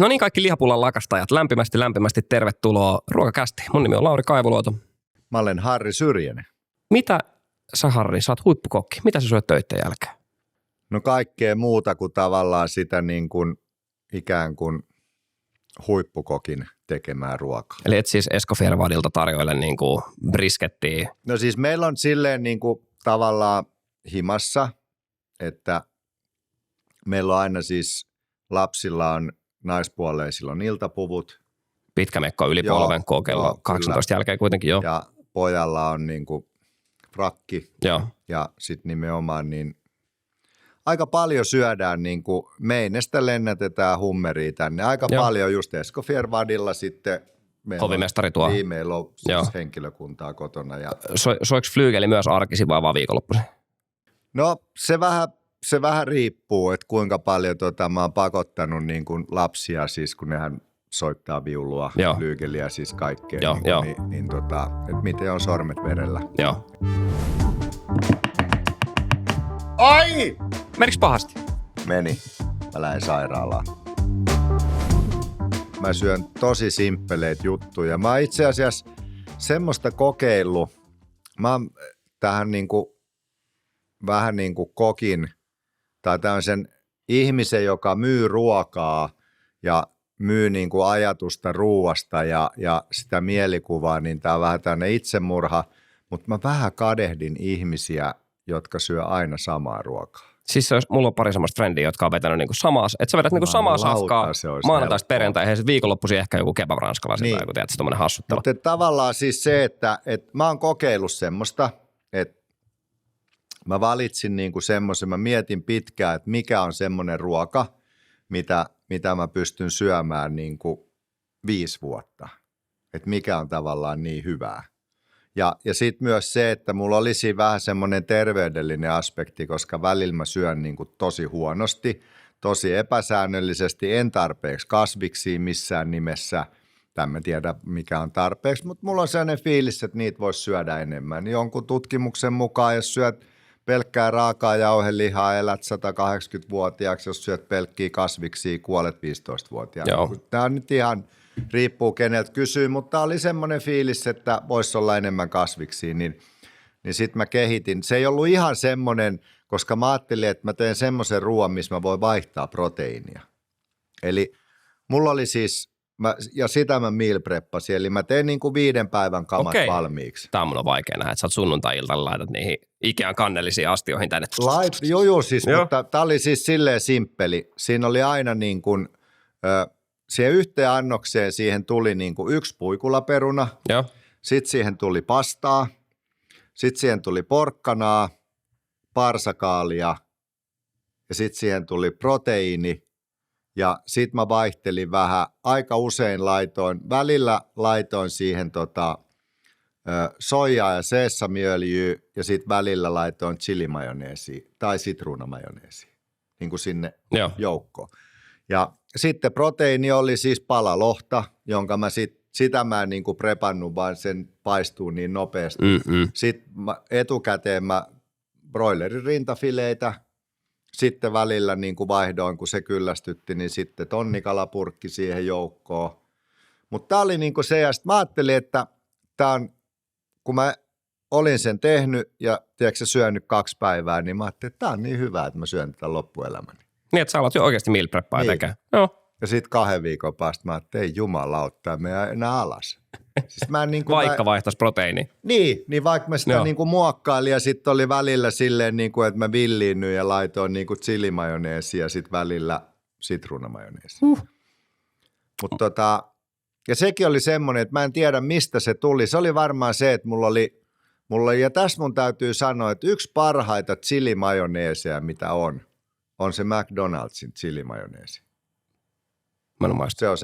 No niin, kaikki lihapullan lakastajat, lämpimästi tervetuloa Ruokakästiin. Mun nimi on Lauri Kaivuluoto. Mä olen Harri Syrjänen. Mitä sä, Harri, sä oot huippukokki. Mitä sä syöt töitten jälkeen? No kaikkea muuta kuin tavallaan sitä niin kuin ikään kuin huippukokin tekemää ruokaa. Eli et siis Esko Fjervadilta tarjoile niin kuin briskettiä. No siis meillä on silleen niin kuin tavallaan himassa, että meillä on aina siis lapsilla on naispuoleisilla on iltapuvut. Pitkä mekko yli polven kello 18 kyllä. Jälkeen kuitenkin jo. Ja pojalla on niin kuin frakki. Joo. Ja sitten nimenomaan niin aika paljon syödään, niin kuin Meinestä lennätetään hummeria tänne. Aika paljon just Esko Fjervadilla sitten. Hovimestari tuo. Niin, meillä on siis henkilökuntaa kotona. Ja soiko flygeli myös arkisin vai vaan viikonloppuisin? No se vähän riippuu, että kuinka paljon mä oon pakottanut niin kuin lapsia, siis kun nehän soittaa viulua, flyygeliä, siis kaikkea, että miten on sormet verellä. Joo. Ai! Menikö pahasti? Meni. Mä lähdin sairaalaan. Mä syön tosi simppeleitä juttuja. Mä oon itse asiassa semmoista kokeillut. Mä oon tähän niinku, vähän niin kuin kokin, tai tämmöisen ihmisen, joka myy ruokaa ja myy niin kuin ajatusta ruuasta ja sitä mielikuvaa, niin tää on vähän tämmöinen itsemurha, mutta mä vähän kadehdin ihmisiä, jotka syö aina samaa ruokaa. Siis mulla on pari semmoista frendiä, jotka on vetänyt niinku samaa, että sä vedät niinku samaa safkaa maanantaista perjantaihin ja viikonloppuisin ehkä joku kebab ranskalaisen tai joku, tiedätkö, tommoinen hassuttelu. Mutta tavallaan siis se, että mä oon kokeillut semmoista, että mä valitsin niinku semmoisen, mä mietin pitkään, että mikä on semmoinen ruoka, mitä mä pystyn syömään niinku 5 vuotta. Että mikä on tavallaan niin hyvää. Ja sitten myös se, että mulla olisi vähän semmoinen terveydellinen aspekti, koska välillä mä syön niinku tosi huonosti, tosi epäsäännöllisesti, en tarpeeksi kasviksia missään nimessä. Mä tiedä, mikä on tarpeeksi, mutta mulla on sellainen fiilis, että niitä voisi syödä enemmän. Jonkun tutkimuksen mukaan, jos syöt pelkkää raakaa jauhelihaa, elät 180-vuotiaaksi, jos syöt pelkkiä kasviksia, kuolet 15-vuotiaana. Tämä on nyt ihan, riippuu keneltä kysyy, mutta oli semmoinen fiilis, että voisi olla enemmän kasviksia, niin sitten mä kehitin. Se ei ollut ihan semmoinen, koska mä ajattelin, että mä teen semmoisen ruoan, missä mä voin vaihtaa proteiinia. Eli mulla oli siis, ja sitä mä meal preppasin, eli mä tein niin kuin 5 päivän kamat valmiiksi. Tämä on mulla vaikea nähdä, että sä oot sunnuntai-iltana laitat niihin Ikean kannellisiin astioihin tänne. Joo, siis, mutta tää oli siis silleen simppeli. Siinä oli aina niin kuin, siihen yhteen annokseen siihen tuli niin kuin 1 puikulaperuna, sitten siihen tuli pastaa, sitten siihen tuli porkkanaa, parsakaalia ja sitten siihen tuli proteiini. Ja sit mä vaihtelin vähän, aika usein välillä laitoin siihen soijaa ja seesamiöljyä ja sit välillä laitoin chilimajoneesia tai sitruunamajoneesia, niin kuin sinne joukkoon. Ja sitten proteiini oli siis pala lohta, jonka sitä mä en niin kuin prepannut, vaan sen paistuu niin nopeasti. Sitten etukäteen mä broilerin rintafileitä. Sitten välillä niin kuin vaihdoin, kun se kyllästytti, niin sitten tonnikalapurkki siihen joukkoon. Mutta tämä oli niin kuin se, ja sitten mä ajattelin, että tämä on, kun mä olin sen tehnyt ja tiedätkö, syönyt 2 päivää, niin mä ajattelin, että tämä on niin hyvä, että mä syön tätä loppuelämäni. Niin, että sä alat jo oikeasti meal preppaa tekemään. Joo. Ja sitten 2 viikon päästä mä ajattelin, ei jumalautta, me ei enää alas. Siis mä niin kuin vaikka vaihtaisi proteiini. Niin vaikka mä sitä niin kuin muokkailin ja sitten oli välillä silleen, niin kuin, että mä villiinnyin ja laitoin niin kuin chilimajoneesia ja sitten välillä sitruunamajoneesia. Mutta ja sekin oli semmoinen, että mä en tiedä mistä se tuli. Se oli varmaan se, että mulla oli ja tässä mun täytyy sanoa, että yksi parhaita chilimajoneeseja mitä on se McDonald'sin chilimajoneesi. Se on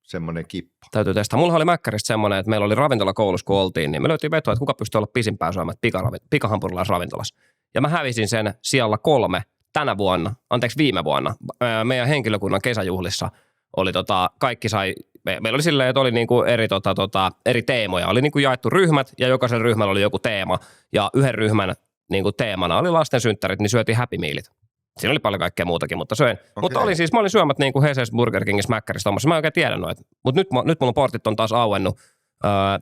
semmoinen kippo. Täytyy testaa. Mulla oli Mäkkäristä semmoinen, että meillä oli ravintolakoulussa, kun oltiin, niin me löytiin vetoa, että kuka pystyy olla pisimpään syömään pikahampurilaisravintolassa. Ja mä hävisin sen sijalla 3 viime vuonna. Meidän henkilökunnan kesäjuhlissa oli kaikki sai, meillä oli silleen, että oli niinku eri teemoja. Oli niinku jaettu ryhmät ja jokaisella ryhmällä oli joku teema. Ja yhden ryhmän niinku teemana oli lasten synttärit, niin syötiin Happy Mealit. Siinä oli paljon kaikkea muutakin, mutta söin. Okei. Mutta mä olin syömät niin kuin Heses, Burger Kingissä, Mäkkärissä, tuommoissa. Mä en oikein tiedä noita. Mutta nyt mulla portit on taas auennut.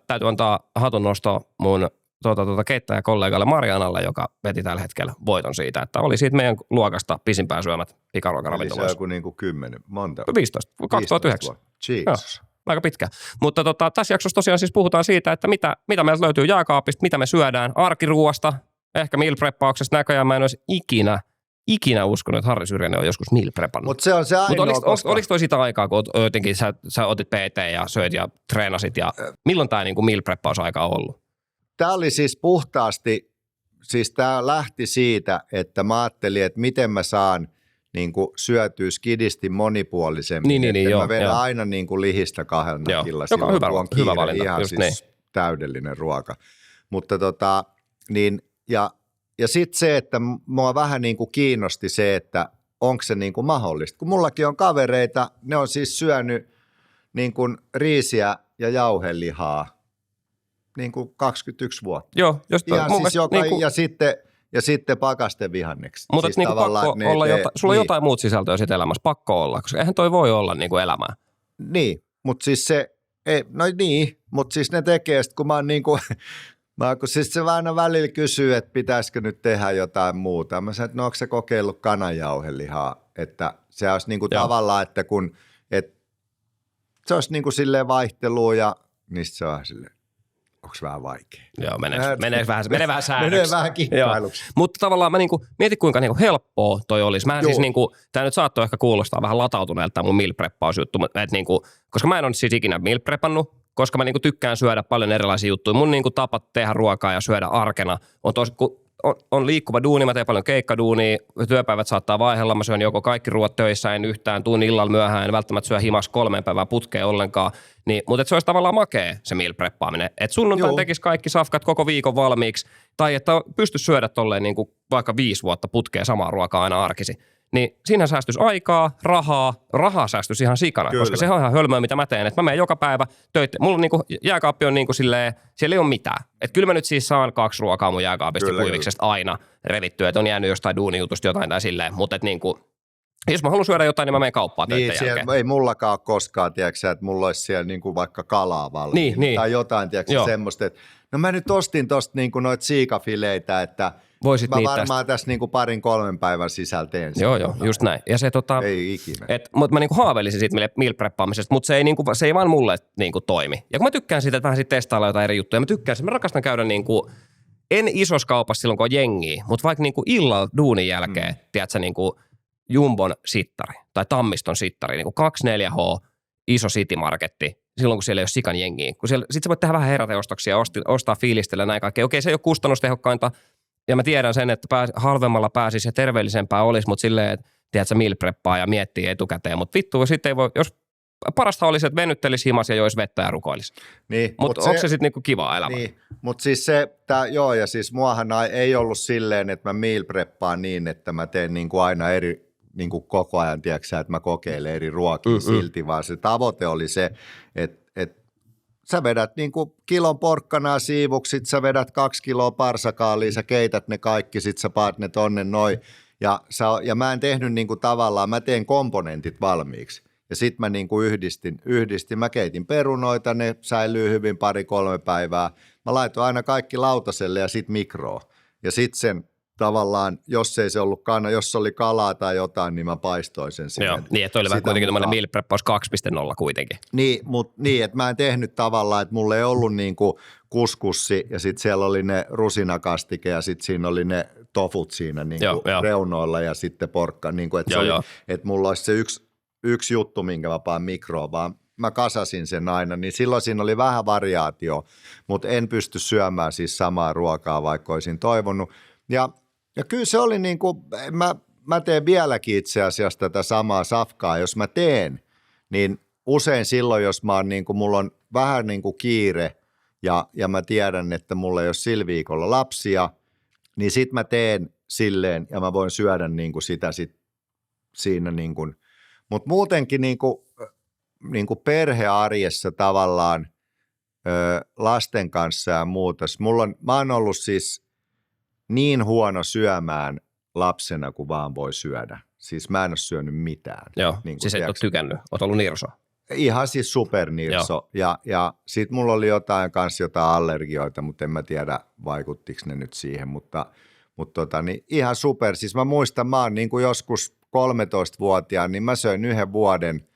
Täytyy antaa hatunnosto mun keittäjäkollegalle Marianalle, joka veti tällä hetkellä voiton siitä, että oli siitä meidän luokasta pisimpään syömät pikaruokaravintoloissa. Eli se on joku 10, monta? 15, 2009. Jesus. Aika pitkä. Mutta tässä jaksossa tosiaan siis puhutaan siitä, että mitä meiltä löytyy jääkaapista, mitä me syödään arkiruuasta, ehkä meal preppauksesta. Näköjään mä en olisi ikinä uskonut, että Harri Syrjänen on joskus meal preppannut. Mutta se on se ainoa, mutta oliko toi sitä aikaa, kun jotenkin sä otit PT ja söit ja treenasit ja milloin tämä niinku meal preppausaika on ollut? Tämä oli siis puhtaasti, siis tämä lähti siitä, että mä ajattelin, että miten mä saan niin kuin syötyä skidisti monipuolisemmin. Mä vedän aina niin kuin lihistä 2 nakilla silloin, hyvä, kun on kiire, hyvä valinta, ihan siis niin. täydellinen ruoka. Mutta ja sitten se, että mua vähän niin kuin kiinnosti se, että onko se niin kuin mahdollista. Kun mullakin on kavereita, ne on siis syönyt niin kuin riisiä ja jauhelihaa niin kuin 21 vuotta. Joo, ihan siis niin ja sitten pakastevihanneksi. Mutta siis niin pakko olla sulla on jotain muuta sisältöä sit elämässä, pakko olla, koska eihän toi voi olla niin kuin elämää. Niin, mutta siis mutta siis ne tekee sit, kun mä oon niin kuin, kun siis se aina välillä kysyy, että pitäisikö nyt tehdä jotain muuta. Mä sanoin, että no onko se kokeillut kananjauhelihaa, että se olisi niin kuin tavallaan, että se olisi niin kuin silleen vaihtelua ja niistä se on silleen. Onko vähän vaikea? Joo, menee vähän säännöksi. Menee vähän kikkailuksi. Mutta tavallaan mä mietin, kuinka helppoa toi olisi. Mä siis tää nyt saattoi ehkä kuulostaa vähän latautuneelta tää mun meal preppausjuttu, koska mä en ole siis ikinä meal preppannut, koska mä tykkään syödä paljon erilaisia juttuja. Mun tapa tehdä ruokaa ja syödä arkena on on liikkuva duuni, mä teen paljon keikkaduunia, työpäivät saattaa vaihella, mä syön joko kaikki ruoat töissä, en yhtään, tuun illalla myöhään, en välttämättä syö himas 3 päivää putkeen ollenkaan, mutta se olisi tavallaan makea se meal preppaaminen, että sunnuntain tekisi kaikki safkat koko viikon valmiiksi, tai että pystyisi syödä tolleen vaikka 5 vuotta putkeen samaa ruokaa aina arkisi. Niin siinä säästyisi aikaa, rahaa säästyisi ihan sikana, koska se on ihan hölmöä, mitä mä teen. Että mä menen joka päivä töitä. Mulla jääkaappi on silleen, siellä ei ole mitään. Että kyllä mä nyt siis saan 2 ruokaa mun jääkaapista kuiviksesta aina revittyä, että on jäänyt jostain duunijutusta jotain tai silleen. Mutta että jos mä haluan syödä jotain, niin mä menen kauppaan töiden jälkeen. Ei mullakaan ole koskaan, tiedätkö, että mulla olisi siellä vaikka kalaa valmiina tai jotain, tiedätkö, semmoista, että no mä nyt ostin tosta noita siikafileitä, että voisit mä varmaan tässä 2-3 päivän sisällä teen sen. Joo, just näin. Ja se ei ikinä. Mutta mä haaveilisin siitä meal preppaamisesta, mutta se ei vaan mulle toimi. Ja kun mä tykkään siitä, että vähän siitä testailla jotain eri juttuja, mä rakastan käydä en isossa kaupassa silloin, kun on jengiä, mutta vaikka illalla duunin jälkeen, tiedätkö, Jumbon sittari tai Tammiston sittari, 24H, iso citymarketti, silloin kun siellä ei ole sikan jengiä. Sitten sä voit tehdä vähän heräteostoksia, ostaa fiilistellä näin kaikkea. Okei, se ei ole kustannustehokkainta, ja mä tiedän sen, että halvemmalla pääsisi ja terveellisempää olisi, mutta silleen, että tiedät sä meal preppaa ja miettii etukäteen. Mutta vittu, sitten ei voi, jos parasta olisi, että venyttelisi himas ja joisi vettä ja rukoilisi. Niin, mutta onko se sitten kivaa elämää? Niin, mutta siis ja siis muahan ei ollut silleen, että mä meal preppaan niin, että mä teen aina eri, koko ajan, tiedätkö, että mä kokeilen eri ruokia silti, vaan se tavoite oli se, että sä vedät kilon porkkanaa siivuksi, sit sä vedät 2 kiloa parsakaalia, sä keität ne kaikki, sit sä paat ne tonne noin. Ja mä en tehnyt tavallaan, mä teen komponentit valmiiksi. Ja sit mä yhdistin, mä keitin perunoita, ne säilyy hyvin 2-3 päivää. Mä laitoin aina kaikki lautaselle ja sit mikroon. Ja sit sen tavallaan, jos ei se ollut jos se oli kalaa tai jotain, niin mä paistoin sen siihen. Joo, niin että oli vähän kuitenkin tämmöinen meal preppaus 2.0 kuitenkin. Niin, että mä en tehnyt tavallaan, että mulla ei ollut kuskussi ja sitten siellä oli ne rusinakastike ja sitten siinä oli ne tofut siinä reunoilla ja sitten porkka. Että mulla olisi se yksi juttu, minkä mä paan mikroon, vaan mä kasasin sen aina, niin silloin siinä oli vähän variaatio, mutta en pysty syömään siis samaa ruokaa, vaikka olisin toivonut. Ja kyllä se oli mä teen vieläkin itse asiassa tätä samaa safkaa, jos mä teen, niin usein silloin, jos mä oon mulla on vähän kiire ja mä tiedän, että mulla ei ole sillä viikolla lapsia, niin sit mä teen silleen ja mä voin syödä sitä siinä mutta muutenkin perhearjessa tavallaan lasten kanssa ja muuta. Mä oon ollut siis niin huono syömään lapsena, kun vaan voi syödä. Siis mä en ole syönyt mitään. Joo, niin siis et ole tykännyt, oot ollut nirso. Ihan siis supernirso. Ja sit mulla oli jotain allergioita, mutta en mä tiedä vaikuttiko ne nyt siihen, mutta niin ihan super. Siis mä muistan, mä oon niin kuin joskus 13-vuotiaan, niin mä söin 1 vuoden,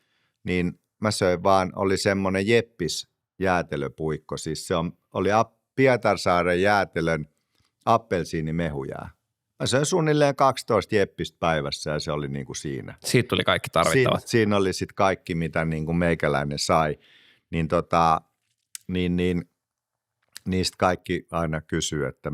niin mä söin vaan, oli semmoinen Jeppis jäätelöpuikko. Siis se oli Pietarsaaren jäätelön appelsiinimehujää. Mä söin suunnilleen 12 jeppistä päivässä ja se oli niin kuin siinä. Siitä tuli kaikki tarvittavat. Siinä oli sitten kaikki, mitä niin kuin meikäläinen sai. Niin niistä kaikki aina kysyy, että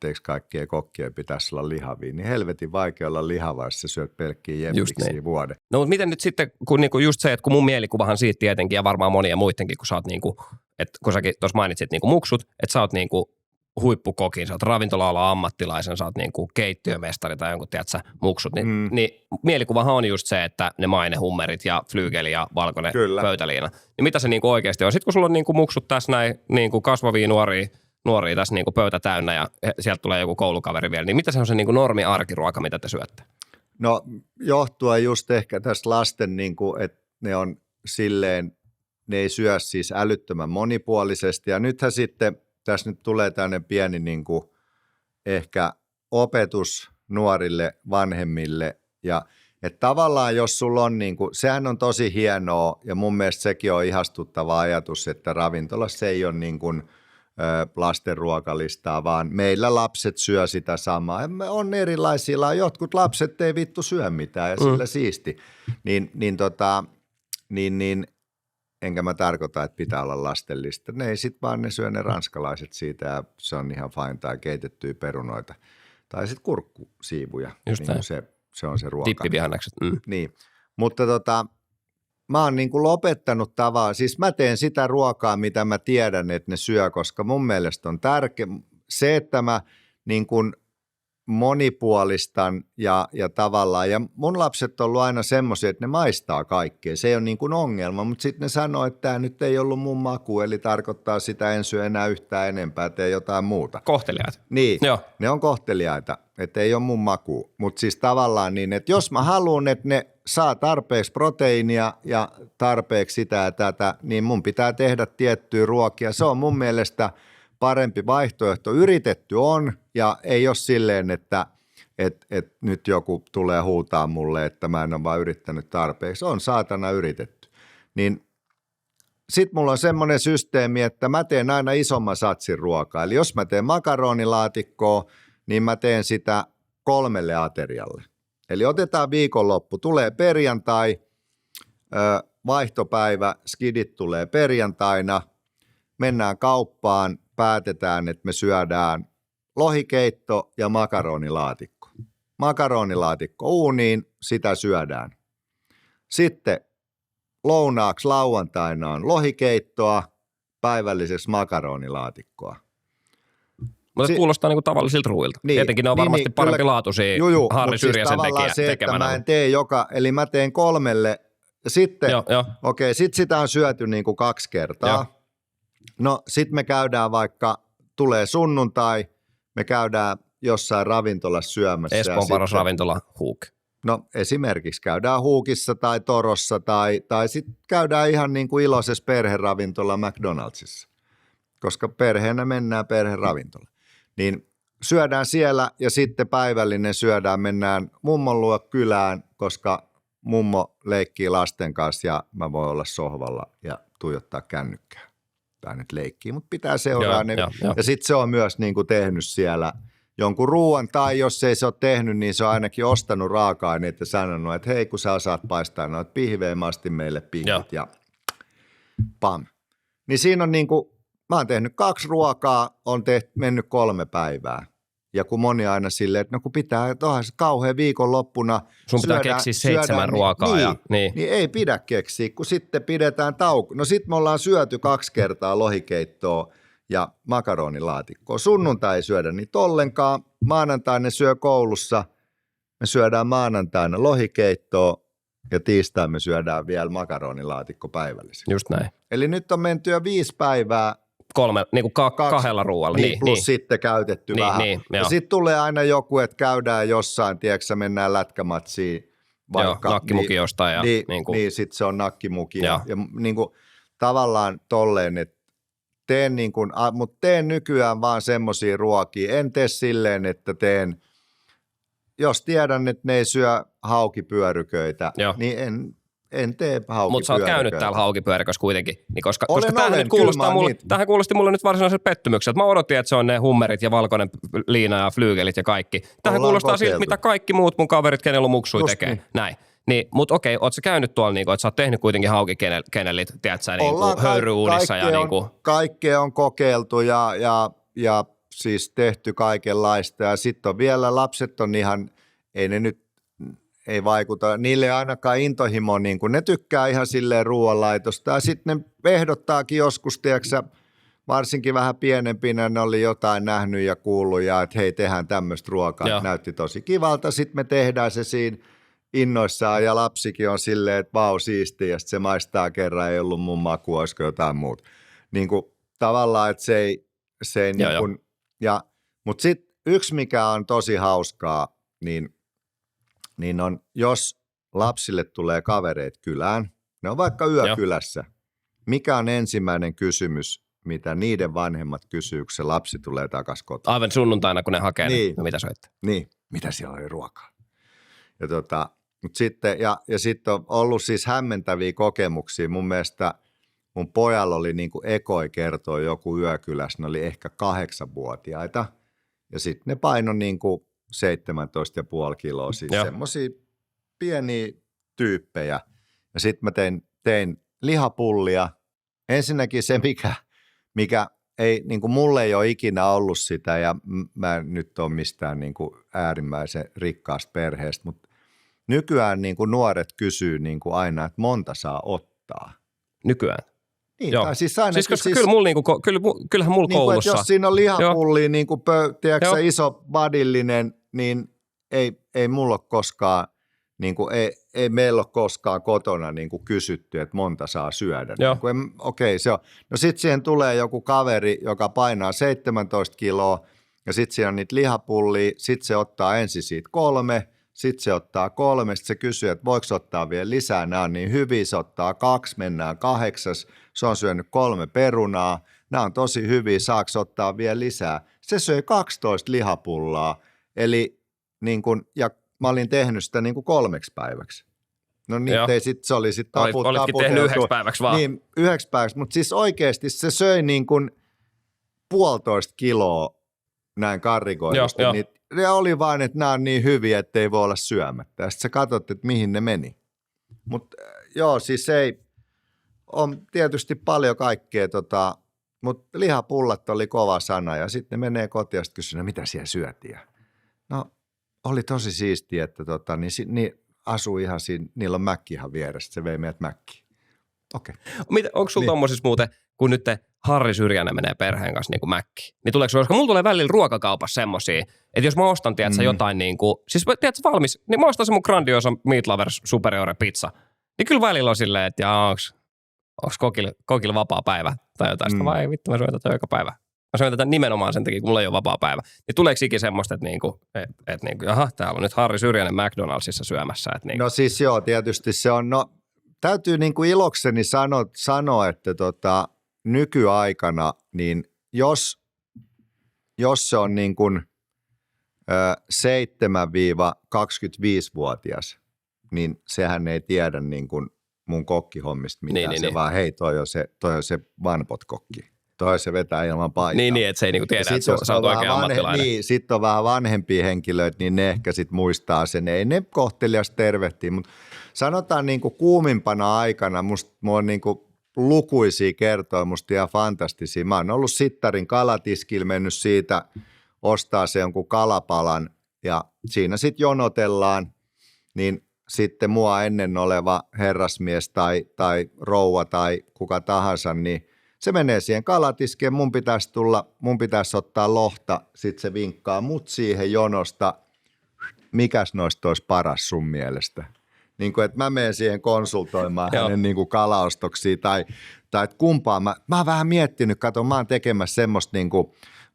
eikö kaikkien kokkien pitäisi olla lihavia. Niin helvetin vaikea olla lihava, jos sä syöt pelkkiä jeppiksiä vuoden. No mutta miten nyt sitten, kun niinku just se, että kun mun mielikuvahan siitä tietenkin ja varmaan monia muidenkin, kun sä oot niinku, että kun säkin tuossa mainitsit niinku muksut, että sä oot niinku huippukokin, sä oot ravintola-alan ammattilaisen, sä oot niinku keittiömestari tai jonkun, tiedät sä, muksut, niin mielikuvahan on just se, että ne mainehummerit ja flygeli ja valkoinen pöytäliina. Niin mitä se niinku oikeasti on? Sitten kun sulla on niinku muksut tässä näin niinku kasvavia nuoria tässä niinku pöytä täynnä ja sieltä tulee joku koulukaveri vielä, niin mitä se on se niinku normi arkiruoka, mitä te syötte? No johtuen just ehkä tästä lasten, niinku, että ne on silleen, ne ei syö siis älyttömän monipuolisesti ja nythän sitten tässä nyt tulee tämmöinen pieni niin kuin ehkä opetus nuorille vanhemmille ja että tavallaan jos sulla on niin kuin, sehän on tosi hienoa ja mun mielestä sekin on ihastuttava ajatus, että ravintolassa ei ole niin kuin lasten ruokalistaa, vaan meillä lapset syö sitä samaa. On erilaisilla, jotkut lapset ei vittu syö mitään ja sillä siisti. Niin enkä mä tarkoita, että pitää olla lastellista. Ne ei sit vaan ne syö ne ranskalaiset siitä ja se on ihan fine tai keitettyjä perunoita. Tai sitten kurkkusiivuja. Niin se on se ruoka. Tippivihannekset. Niin, mutta mä oon niin kuin lopettanut tavallaan, siis mä teen sitä ruokaa, mitä mä tiedän, että ne syö, koska mun mielestä on tärkeä se, että mä niin kuin monipuolistan ja tavallaan, ja mun lapset on ollut aina semmoisia, että ne maistaa kaikkea, se ei ole niin kuin ongelma, mutta sitten ne sanoo, että tämä nyt ei ollut mun maku, eli tarkoittaa sitä, en syö enää yhtään enempää, tee jotain muuta. Kohteliaita. Niin, joo. Ne on kohteliaita, että ei ole mun maku, mutta siis tavallaan niin, että jos mä haluan, että ne saa tarpeeksi proteiinia ja tarpeeksi sitä ja tätä, niin mun pitää tehdä tiettyjä ruokia, se on mun mielestä parempi vaihtoehto. Yritetty on ja ei ole silleen, että nyt joku tulee huutaa mulle, että mä en ole vaan yrittänyt tarpeeksi. On saatana yritetty. Niin sitten mulla on semmoinen systeemi, että mä teen aina isomman satsin ruokaa. Eli jos mä teen makaronilaatikkoa, niin mä teen sitä 3 aterialle. Eli otetaan viikonloppu. Tulee perjantai, vaihtopäivä, skidit tulee perjantaina, mennään kauppaan, päätetään, että me syödään lohikeitto ja makaronilaatikko. Makaronilaatikko uuniin, sitä syödään. Sitten lounaaksi lauantaina on lohikeittoa, päivälliseksi makaronilaatikkoa. Mutta kuulostaa niinku tavallisilta ruuilta. Niin, tietenkin ne on varmasti parempilaatuisia Harri Syrjäsen tekemänä. Mä en tee eli mä teen 3. Sitten, sit sitä on syöty niinku 2 kertaa. Joo. No sit me käydään tulee sunnuntai, me käydään jossain ravintolassa syömässä. Espoon paras ravintola, Huuk. No esimerkiksi käydään Huukissa tai Torossa tai sitten käydään ihan niin kuin iloisessa perheravintola McDonaldsissa, koska perheenä mennään perheravintola. Niin syödään siellä ja sitten päivällinen mennään mummon luo kylään, koska mummo leikkii lasten kanssa ja mä voin olla sohvalla ja tuijottaa kännykkää. Tai nyt leikkii, mutta pitää seuraa ne. Ja sitten se on myös niin kuin tehnyt siellä jonkun ruoan, tai jos ei se ole tehnyt, niin se on ainakin ostanut raaka-aineet ja sanonut, että hei, kun sä osaat paistaa noita pihvejä, mä astin meille pihvit ja pam. Niin siinä on niin kuin, mä oon tehnyt 2 ruokaa, on mennyt 3 päivää. Ja kun moni aina silleen, että no kun pitää kauhean viikonloppuna sun pitää keksiä 7 ruokaa. Niin ei pidä keksiä, kun sitten pidetään tauko. No sit me ollaan syöty 2 kertaa lohikeittoa ja makaronilaatikkoa. Sunnuntai ei syödä niitä ollenkaan. Maanantai ne syö koulussa. Me syödään maanantaina lohikeittoa ja tiistai me syödään vielä makaronilaatikko päivällisin. Just näin. Eli nyt on menty jo 5 päivää niin kuin kahdella ruualla. Niin, plus sitten käytetty vähän. Ja sitten tulee aina joku, että käydään jossain, tiedätkö, mennään lätkämatsiin. Vaikka, nakkimuki jostain. Niin sitten se on nakkimuki. Ja niin kuin, tavallaan tolleen, että mutta teen nykyään vaan semmoisia ruokia. En tee silleen, että jos tiedän, että ne ei syö haukipyöryköitä, niin en tee haukipyöryköitä. Mutta sä oot käynyt täällä haukipyörikössä kuitenkin, niin koska tämähän kuulosti mulle nyt varsinaiselle pettymykseltä. Mä odotin, että se on ne hummerit ja valkoinen liina ja flyygelit ja kaikki. Tämähän kuulostaa siltä, mitä kaikki muut mun kaverit, kenellä on muksui, tekee. Niin. Näin. Niin, mutta okei, oot sä käynyt tuolla, niinku, että sä oot tehnyt kuitenkin haukikenelit, tiedätkö, niinku höyryuunissa ja niinku. Kaikkea on kokeiltu ja siis tehty kaikenlaista ja sitten on vielä, lapset on ihan, ei ne nyt, ei vaikuta, niille ainakaan intohimo, niin kuin ne tykkää ihan silleen ruoanlaitosta ja sitten ne ehdottaakin joskus, tiedätkö, varsinkin vähän pienempinä ne oli jotain nähnyt ja kuullut ja että hei, tehdään tämmöistä ruokaa, näytti tosi kivalta, sitten me tehdään se siinä innoissaan ja lapsikin on silleen, että vau, siistiä ja sitten se maistaa kerran, ei ollut mun maku, olisiko jotain muuta. Niin kuin tavallaan, että se ei niin kuin, mutta sitten yksi, mikä on tosi hauskaa, niin on, jos lapsille tulee kavereet kylään, ne on vaikka yökylässä, mikä on ensimmäinen kysymys, mitä niiden vanhemmat kysyy, kun se lapsi tulee takaisin kotiin? Aivan sunnuntaina, kun ne hakee, niin mitä söitte? Niin, mitä siellä oli ruokaa? Ja mutta sitten on ollut siis hämmentäviä kokemuksia. Mun mielestä mun pojalla oli niin kuin ekoi kertoo joku yökylässä, ne oli ehkä 8-vuotiaita. Ja sitten ne painoi niin kuin 17,5 kiloa, siis semmoisia pieniä tyyppejä. Ja sitten mä tein lihapullia. Ensinnäkin se, mikä ei, niin kuin mulle ei ole ikinä ollut sitä, ja mä en nyt ole mistään niin kuin äärimmäisen rikkaasta perheestä, mutta nykyään niin kuin nuoret kysyy niin kuin aina, että monta saa ottaa. Nykyään? Niin, tai siis aina. Siis kyllä mulla niinku, kyllähän mulla niin koulussa. Jos siinä on lihapullia, niin kuin tiedätkö, iso vadillinen, niin ei mulla ole koskaan, niin kuin, ei meillä ole koskaan kotona niin kuin kysytty, että monta saa syödä. Niin okei, se on. No sitten siihen tulee joku kaveri, joka painaa 17 kiloa, ja sitten siinä on niitä lihapullia, sitten se ottaa ensin siitä 3, sitten se ottaa 3, sitten se kysyy, että voiko ottaa vielä lisää, nämä on niin hyviä, se ottaa 2, mennään 8, se on syönyt 3 perunaa, nämä on tosi hyviä, saako ottaa vielä lisää. Se söi 12 lihapullaa, eli niin kun, ja mä olin tehnyt sitä niin kuin 3 päiväksi. No niin, se oli sitten taputeltu. Olitkin tehnyt 9 päiväksi vaan. Niin, 9 päiväksi, mutta siis oikeasti se söi niin kuin 1,5 kiloa näin karrikoidusti. Ja oli vain, että nämä on niin hyviä, että ei voi olla syömättä. Ja sitten sä katsot, että mihin ne meni. Mutta siis on tietysti paljon kaikkea, mutta lihapullat oli kova sana. Ja sitten ne menee kotiin ja sitten kysyy, mitä siellä syötiin. No, oli tosi siistiä, että niin asuu ihan siinä, niillä on mäkki ihan vieressä, se vei meidät mäkkiin. Okei. Onko sulla tommosissa muuten, kun nyt Harri Syrjänen menee perheen kanssa niin kuin mäkkiin, niin tuleeko sulla, koska mulla tulee välillä ruokakaupassa semmosia, että jos mä ostan, tiedätkö, jotain niin kuin, siis tiedätkö valmis, niin mä ostan se mun Grandiosa Meat Lovers Superiore pizza, niin kyllä välillä on silleen, että onko kokilla vapaa päivä tai jotain, sitä vai ei vittu, mä syön tätä joka päivä. Mä syön tätä nimenomaan sen takia, kun mulla ei ole vapaa päivä. Niin tuleeko ikinä semmoista, että jaha, täällä on nyt Harri Syrjänen McDonaldsissa syömässä. Että No siis tietysti se on, täytyy niin kuin ilokseni sanoa, että nykyaikana, niin jos se on niin kuin 7-25-vuotias, niin sehän ei tiedä niin kuin mun kokkihommista mitään. Niin. Vaan hei, toi on se vanpot-kokki. Toi se vetää ilman paitaa. Niin, että se ei niinku tiedä, että sä oot oikein ammattilainen. Niin, sitten on vähän vanhempia henkilöitä, niin ne ehkä sitten muistaa sen. Ei ne kohtelias tervehtii, mutta sanotaan niinku kuumimpana aikana, mulla on niinku lukuisia kertoja, musta ihan fantastisia. Mä oon ollut Sittarin kalatiskillä, mennyt siitä ostaa se jonkun kalapalan ja siinä sitten jonotellaan, niin sitten mua ennen oleva herrasmies tai rouva tai kuka tahansa, niin se menee siihen kalatiskeen, mun pitäisi ottaa lohta, sitten se vinkkaa mut siihen jonosta. Mikäs noista olisi paras sun mielestä? Niin kuin, että mä menen siihen konsultoimaan Joo. hänen niin kuin kalaostoksia tai että kumpaa. Mä oon vähän miettinyt, mä oon tekemässä semmoista niin kuin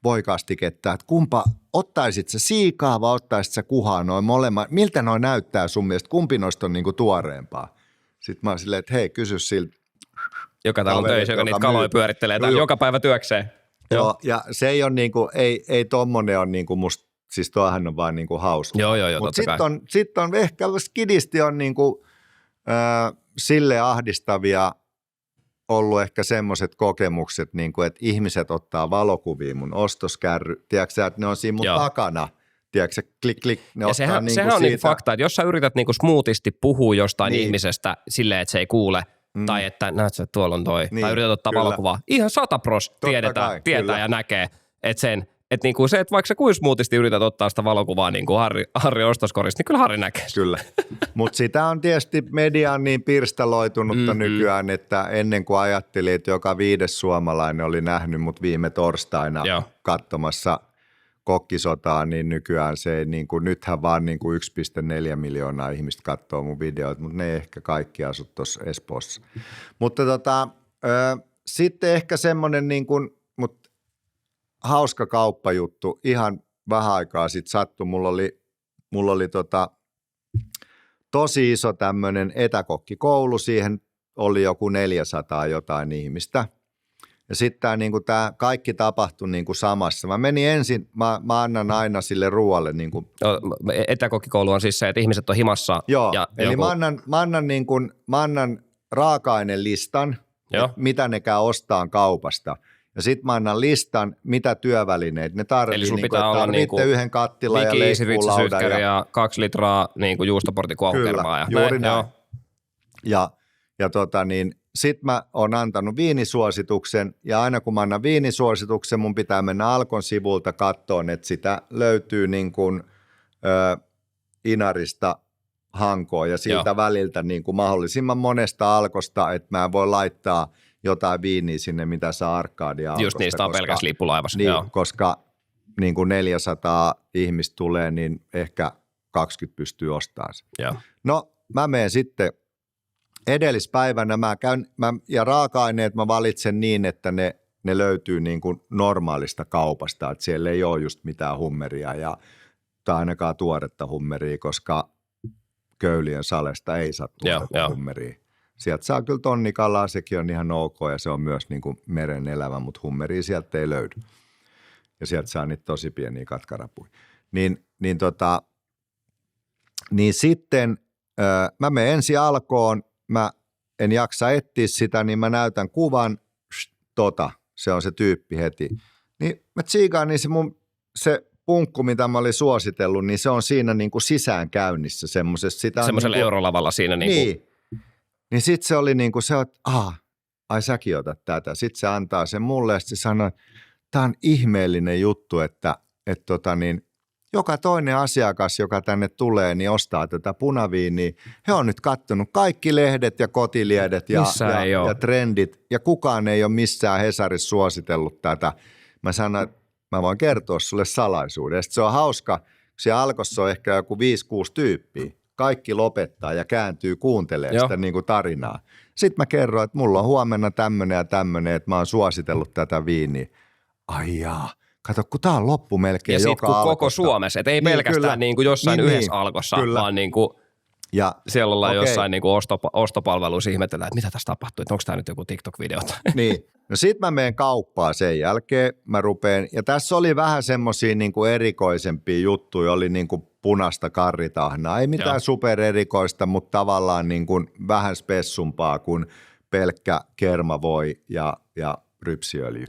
voikastiketta, että kumpa, ottaisit sä siikaa vai ottaisit sä kuhaa noin molemmat. Miltä noin näyttää sun mielestä? Kumpi noista on niin kuin tuoreempaa? Sitten mä oon silleen, että hei, kysy siltä. Joka täällä on töissä, joka niitä kaloja pyörittelee joka päivä työkseen. Joo, ja se ei ole niin kuin, ei tommonen on niin kuin musta, siis toihan on vaan niin kuin hauska. Joo, mutta sitten on ehkä skidisti on niin kuin, sille ahdistavia ollut ehkä semmoiset kokemukset, niin kuin, että ihmiset ottaa valokuvia mun ostoskärry, tiedätkö että ne on siinä mun takana, tiedätkö klik, ne ja sehän on niinku fakta, että jos sä yrität niinku smoothisti puhua jostain ihmisestä silleen, että se ei kuule, tai että näet sä, että tuolla on toi, tai yrität ottaa valokuvaa, ihan 100% tietää ja näkee, että sen, että niinku se, että vaikka sä kuin smoothisti yrität ottaa sitä valokuvaa niin kuin Harri ostoskorista, niin kyllä Harri näkee. Kyllä, mutta sitä on tietysti media on niin pirstaloitunutta nykyään, että ennen kuin ajattelin, että joka 5. suomalainen oli nähnyt mut viime torstaina katsomassa kokkisotaa, niin nykyään se ei, niin kuin, nythän vaan niin kuin 1,4 miljoonaa ihmistä katsoo mun videoita, mutta ne ei ehkä kaikki asu tuossa Espoossa. Mutta sitten ehkä semmoinen niin kuin, hauska kauppajuttu, ihan vähän aikaa sitten sattui, mulla oli tosi iso tämmöinen etäkokkikoulu, siihen oli joku 400 jotain ihmistä. Ja sitten niinku tämä kaikki tapahtui niinku samassa. Mä menin ensin, mä annan aina sille ruoalle. Niinku. Etäkokkikoulu on siis se, että ihmiset on himassa. Joo, eli mä annan raaka-ainelistan, mitä ne käy ostaan kaupasta. Ja sitten mä annan listan, mitä työvälineitä ne tarvitsee. Eli sulla pitää olla niinku yhden kattilan ja leikkuulaudan. Ja 2 litraa niinku juustoportikuohukermaa. Kyllä, juuri näin. Ja sitten mä oon antanut viinisuosituksen, ja aina kun mä annan viinisuosituksen, mun pitää mennä Alkon sivulta kattoon, että sitä löytyy niin kuin, Inarista Hankoon ja siltä väliltä niin kuin mahdollisimman monesta Alkosta, että mä voin laittaa jotain viiniä sinne, mitä saa Arkadia Alkosta. Just niistä on pelkäs lippulaivassa. Niin, koska niin kuin 400 ihmistä tulee, niin ehkä 20 pystyy ostamaan sen. Joo. No mä menen sitten edellispäivänä, ja raaka-aineet mä valitsen niin, että ne löytyy niin kuin normaalista kaupasta, että siellä ei ole just mitään hummeria tai ainakaan tuoretta hummeria, koska Köylien salesta ei saa tuoretta hummeria. Sieltä saa kyllä tonnikalaa, sekin on ihan ok ja se on myös niin kuin meren elävä, mutta hummeria sieltä ei löydy. Ja sieltä saa niitä tosi pieniä katkarapuja. Niin sitten mä menen ensin Alkoon, mä en jaksa etsiä sitä, niin mä näytän kuvan, se on se tyyppi heti. Niin mä tsiikaan, niin se punkku, mitä mä olin suositellut, niin se on siinä niin kuin sisäänkäynnissä semmoisella niin eurolavalla siinä. Niin sitten se oli niin kuin se, että ai säkin otat tätä. Sitten se antaa sen mulle ja sitten sanoo, että tämä on ihmeellinen juttu, että joka toinen asiakas, joka tänne tulee, niin ostaa tätä punaviiniä. He on nyt kattonut kaikki lehdet ja kotiliedet ja trendit ja kukaan ei ole missään Hesarissa suositellut tätä. Mä sanoin, että mä voin kertoa sulle salaisuuden. Ja se on hauska, kun siellä Alkossa on ehkä joku 5-6 tyyppiä. Kaikki lopettaa ja kääntyy kuuntelemaan sitä niin kuin tarinaa. Sitten mä kerron, että mulla on huomenna tämmöinen ja tämmöinen, että mä oon suositellut tätä viiniä. Ai jaa. Kato, kun tää on loppu melkein ja joka Alkosta. Ja koko Suomessa, että ei pelkästään niin kuin jossain yhdessä Alkossa, vaan niin kuin siellä ollaan jossain niin kuin ostopalveluissa ihmetellään, että mitä tässä tapahtuu, että onko tämä nyt joku TikTok-video. Niin, no sit mä menen kauppaan sen jälkeen, mä rupeen, ja tässä oli vähän semmosia niin kuin erikoisempia juttuja, oli niin kuin punaista karritahnaa, ei mitään supererikoista, mutta tavallaan niin kuin vähän spessumpaa kuin pelkkä kermavoi ja rypsiöljy.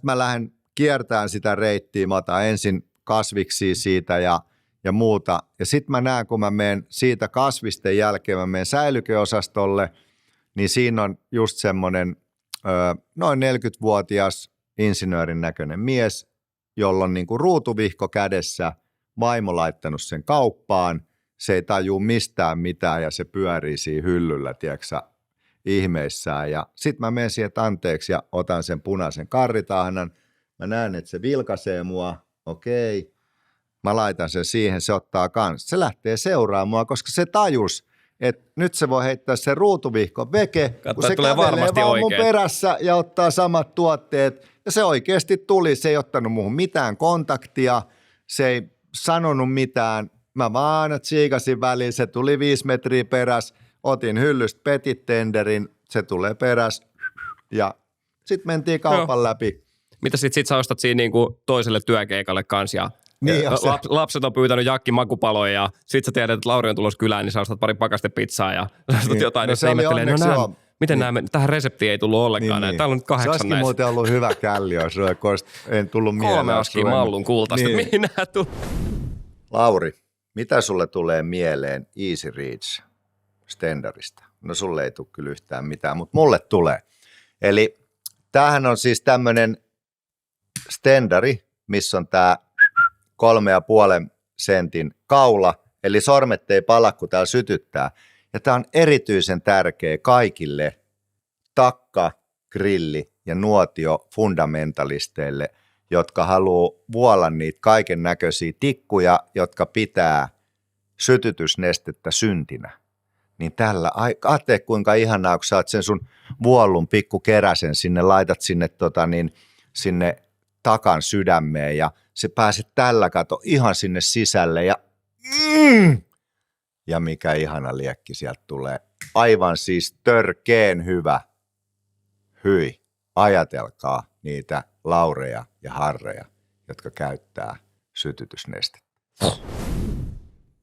Mä lähden kiertämään sitä reittiä, mä otan ensin kasviksia siitä ja muuta. Ja sitten mä näen, kun mä menen siitä kasvisten jälkeen, mä menen säilykeosastolle, niin siinä on just semmoinen noin 40-vuotias insinöörin näköinen mies, jolla on niinku ruutuvihko kädessä, vaimo laittanut sen kauppaan, se ei tajuu mistään mitään ja se pyörii siinä hyllyllä, tiedätkö ihmeissään. Ja sitten mä menen siihen anteeksi ja otan sen punaisen karritahnan. Mä näen, että se vilkaisee mua, okei. mä laitan sen siihen, se ottaa kanssa. Se lähtee seuraamaan mua, koska se tajus, että nyt se voi heittää sen ruutuvihkon veke, kun se tulee kävelee varmasti vaan mun oikein. perässä ja ottaa samat tuotteet. Ja se oikeasti tuli, se ei ottanut muuhun mitään kontaktia, se ei sanonut mitään. Mä vaan aina tsiikasin väliin, se tuli 5 metriä perässä, otin hyllystä petit tenderin, se tulee perässä ja sitten mentiin kaupan läpi. Mitä sit sä ostat siinä niinku toiselle työkeikalle kanssa ja Niin, lapset on pyytänyt Jakki makupaloja ja sit sä tiedät, että Lauri on tulossa kylään, niin sä ostat pari pakastepizzaa ja sä ostat Niin. jotain, No niin se se oli ihmettelee, onneksi joo. miten Niin. tähän reseptiin ei tullut ollenkaan. Niin. Täällä on nyt 8 Se olisikin näissä. muuten ollut hyvä källi, jos en tullut mieleen. 3 askia mallun kultaista. Niin. Mihin nää tuli? Lauri, mitä sulle tulee mieleen Easy Reach Stendarista? No sulle ei tule kyllä yhtään mitään, mutta mulle tulee. Eli tämähän on siis tämmöinen Stendari, missä on tämä 3,5 sentin kaula, eli sormet ei pala, kun täällä sytyttää. Ja tämä on erityisen tärkeä kaikille takka, grilli ja nuotio fundamentalisteille, jotka haluaa vuolla niitä kaiken näköisiä tikkuja, jotka pitää sytytysnestettä syntinä. Niin tällä, ajattele kuinka ihanaa, kun saat sen sun vuollun pikkukeräsen sinne, laitat sinne takan sydämeen ja se pääset tällä kato ihan sinne sisälle ja mikä ihana liekki sieltä tulee. Aivan siis törkeen hyvä. Hyi, ajatelkaa niitä Laureja ja Harreja, jotka käyttää sytytysnestettä.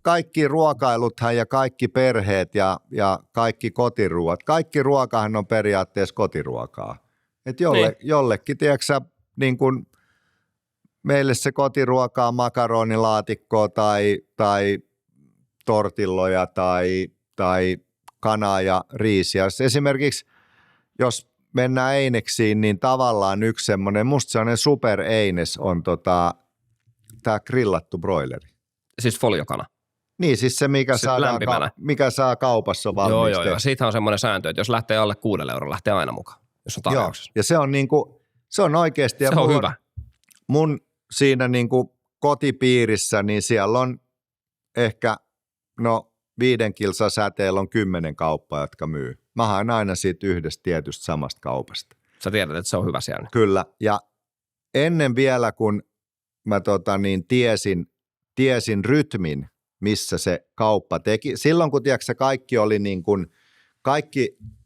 Kaikki ruokailuthan ja kaikki perheet ja kaikki kotiruoat, kaikki ruokahan on periaatteessa kotiruokaa. Et jollekin, tiedätkö sä, niin kun meille se kotiruoka on makaronilaatikkoa tai tortilloja tai kanaa ja riisiä. Esimerkiksi jos mennään eineksiin, niin tavallaan yksi semmoinen, musta sellainen supereines on tämä grillattu broileri. Siis foliokana. Niin, siis se, mikä saa kaupassa valmisteeksi. Joo. Siitä on semmoinen sääntö, että jos lähtee alle 6 €, lähtee aina mukaan, jos on tarjouksessa. Ja se on se on oikeasti. Se on hyvä. Mun siinä kotipiirissä, niin siellä on ehkä, 5 kilsan säteellä on 10 kauppaa, jotka myy. Mä haen aina siitä yhdestä tietystä samasta kaupasta. Sä tiedät, että se on hyvä siellä. Kyllä, ja ennen vielä, kun mä tiesin rytmin, missä se kauppa teki. Silloin, kun tiedätkö, kaikki oli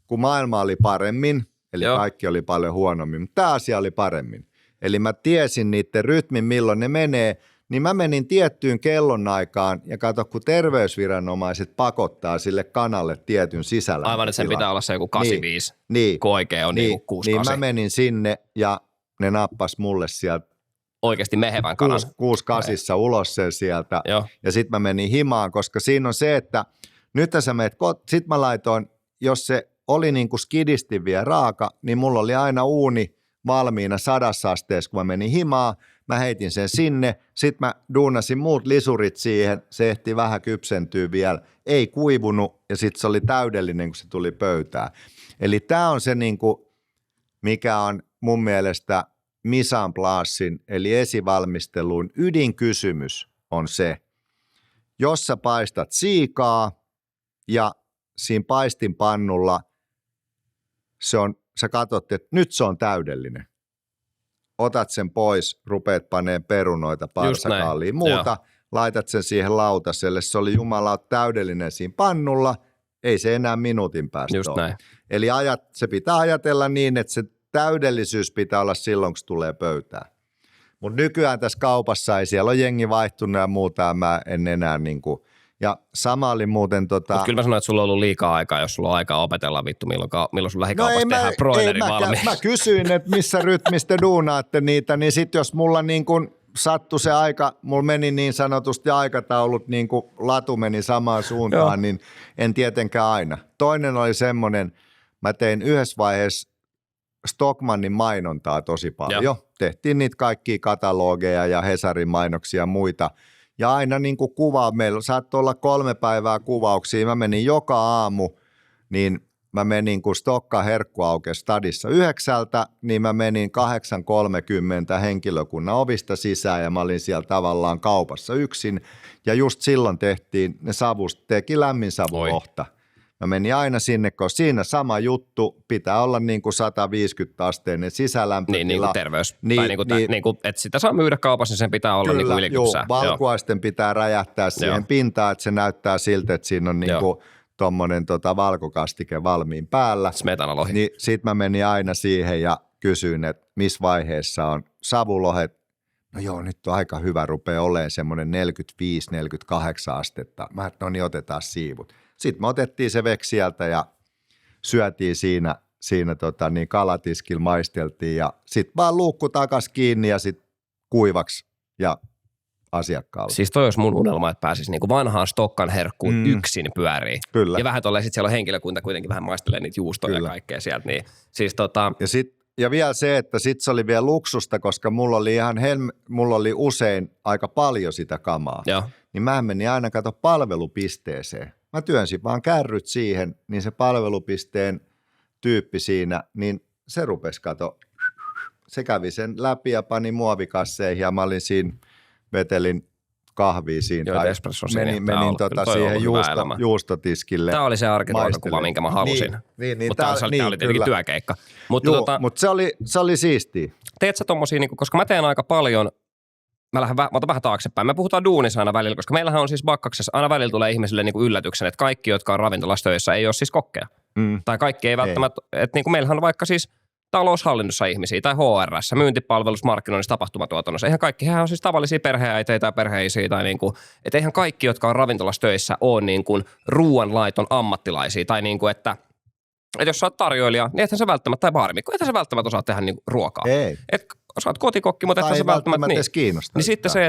kun maailma oli paremmin, eli Joo. kaikki oli paljon huonommin, mutta tämä asia oli paremmin. Eli mä tiesin niiden rytmin, milloin ne menee, niin mä menin tiettyyn kellonaikaan ja kato, kun terveysviranomaiset pakottaa sille kanalle tietyn sisällä. Aivan, että sen pitää olla se joku 85, niin, kun oikein on niin 6-8. Niin mä menin sinne ja ne nappas mulle sieltä Oikeasti mehevän kanan. 6-8 ulos sen sieltä. Joo. Ja sitten mä menin himaan, koska siinä on se, että nyt sä meet, sit mä laitoin, jos se oli niin kuin skidisti vielä raaka, niin mulla oli aina uuni valmiina 100 asteessa, kun mä menin himaan. Mä heitin sen sinne, sit mä duunasin muut lisurit siihen, se ehti vähän kypsentyä vielä, ei kuivunut ja sit se oli täydellinen, kun se tuli pöytään. Eli tää on se niinku, mikä on mun mielestä mise en placen, eli esivalmistelun ydinkysymys on se, jos sä paistat siikaa ja siinä paistinpannulla sä katsot, että nyt se on täydellinen. Otat sen pois, rupeat paneen perunoita, parsakaalia, muuta, Joo. laitat sen siihen lautaselle. Se oli jumala täydellinen siinä pannulla, ei se enää minuutin päästä Just ole. näin. Eli se pitää ajatella niin, että se täydellisyys pitää olla silloin, kun se tulee pöytään. Mutta nykyään tässä kaupassa ei, siellä ole jengi vaihtunut ja muuta, ja mä en enää ja sama oli muuten Mutta kyllä mä sanoin, että sulla on ollut liikaa aikaa, jos sulla on aikaa opetella vittu, milloin sun lähikaupassa tehdään broileri valmiiksi. Mä kysyin, että missä rytmistä duunaatte niitä, niin sit jos mulla sattui se aika, mulla meni niin sanotusti aikataulut, niin kuin latu meni samaan suuntaan, Joo. niin en tietenkään aina. Toinen oli semmoinen, mä tein yhdessä vaiheessa Stockmannin mainontaa tosi paljon. Joo. Tehtiin niitä kaikkia katalogeja ja Hesarin mainoksia ja muita. Ja aina niin kuin meillä saattoi olla 3 päivää kuvauksia. Mä menin joka aamu niin mä menin, kun Stokka herkku aukesi stadissa 9, niin mä menin 8.30 henkilökunnan ovista sisään ja mä olin siellä tavallaan kaupassa yksin. Ja just silloin teki lämmin savulohta. Mä menin aina sinne, koska siinä sama juttu, pitää olla niin kuin 150-asteinen sisälämpötila. Niin kuin terveys. Että sitä saa myydä kaupassa, niin sen pitää olla kyllä, niin ylikypsää. Valkuaisten pitää räjähtää siihen pintaan, että se näyttää siltä, että siinä on niin kuin tuommoinen valkokastike valmiin päällä. Smetanalohi. Niin sit mä menin aina siihen ja kysyin, että missä vaiheessa on savulohet. No joo, nyt on aika hyvä, rupeaa olemaan semmoinen 45-48 astetta. Mä että no niin, otetaan siivut. Sitten me otettiin se veksi sieltä ja syötiin siinä kalatiskillä, maisteltiin ja sitten vaan luukku takas kiinni ja sitten kuivaksi ja asiakkaalle. Siis toi olisi mun unelma, että pääsisi niinku vanhaan Stokkan herkkuun yksin pyörii. Kyllä. Ja vähän tolleen, sitten siellä on henkilökunta kuitenkin vähän maistelee niitä juustoja ja kaikkea sieltä. Niin, siis Ja vielä se, että sitten se oli vielä luksusta, koska mulla oli usein aika paljon sitä kamaa. Joo. Niin mä menin aina palvelupisteeseen. Mä työnsin vaan kärryt siihen, niin se palvelupisteen tyyppi siinä, niin se rupesi se kävi sen läpi ja pani muovikasseihin ja mä olin siinä, vetelin kahvia siinä. Joo, espresso siinä. Menin siihen juustotiskille. Tämä oli se arkiruokakuva, minkä mä halusin. Mutta tämä oli tietenkin työkeikka. Mutta se oli siistiä. Teet sä tommosia, koska mä teen aika paljon, mä otan vähän taaksepäin. Me puhutaan duunissa aina välillä, koska meillähän on siis Bakkaksessa aina välillä tulee ihmisille yllätyksen, että kaikki, jotka on ravintolassa töissä, ei ole siis kokkeja. Tai kaikki ei välttämättä, että meillähän on vaikka siis taloushallinnossa ihmisiä tai HR:ssä, myyntipalvelussa, markkinoinnissa, tapahtumatuotannossa. Eihän kaikki, hehän on siis tavallisia perheenäiteitä tai perheisiä tai että eihän kaikki, jotka on ravintolassa töissä, ole ruoanlaiton ammattilaisia tai että jos sä oot tarjoilija, niin ethän sä välttämättä, tai baarimikko, ethän sä välttämättä osaa tehdä ruokaa. Ei. Sä oot kotikokki, mutta ethän sä välttämättä edes kiinnostaa. Niin sitten se,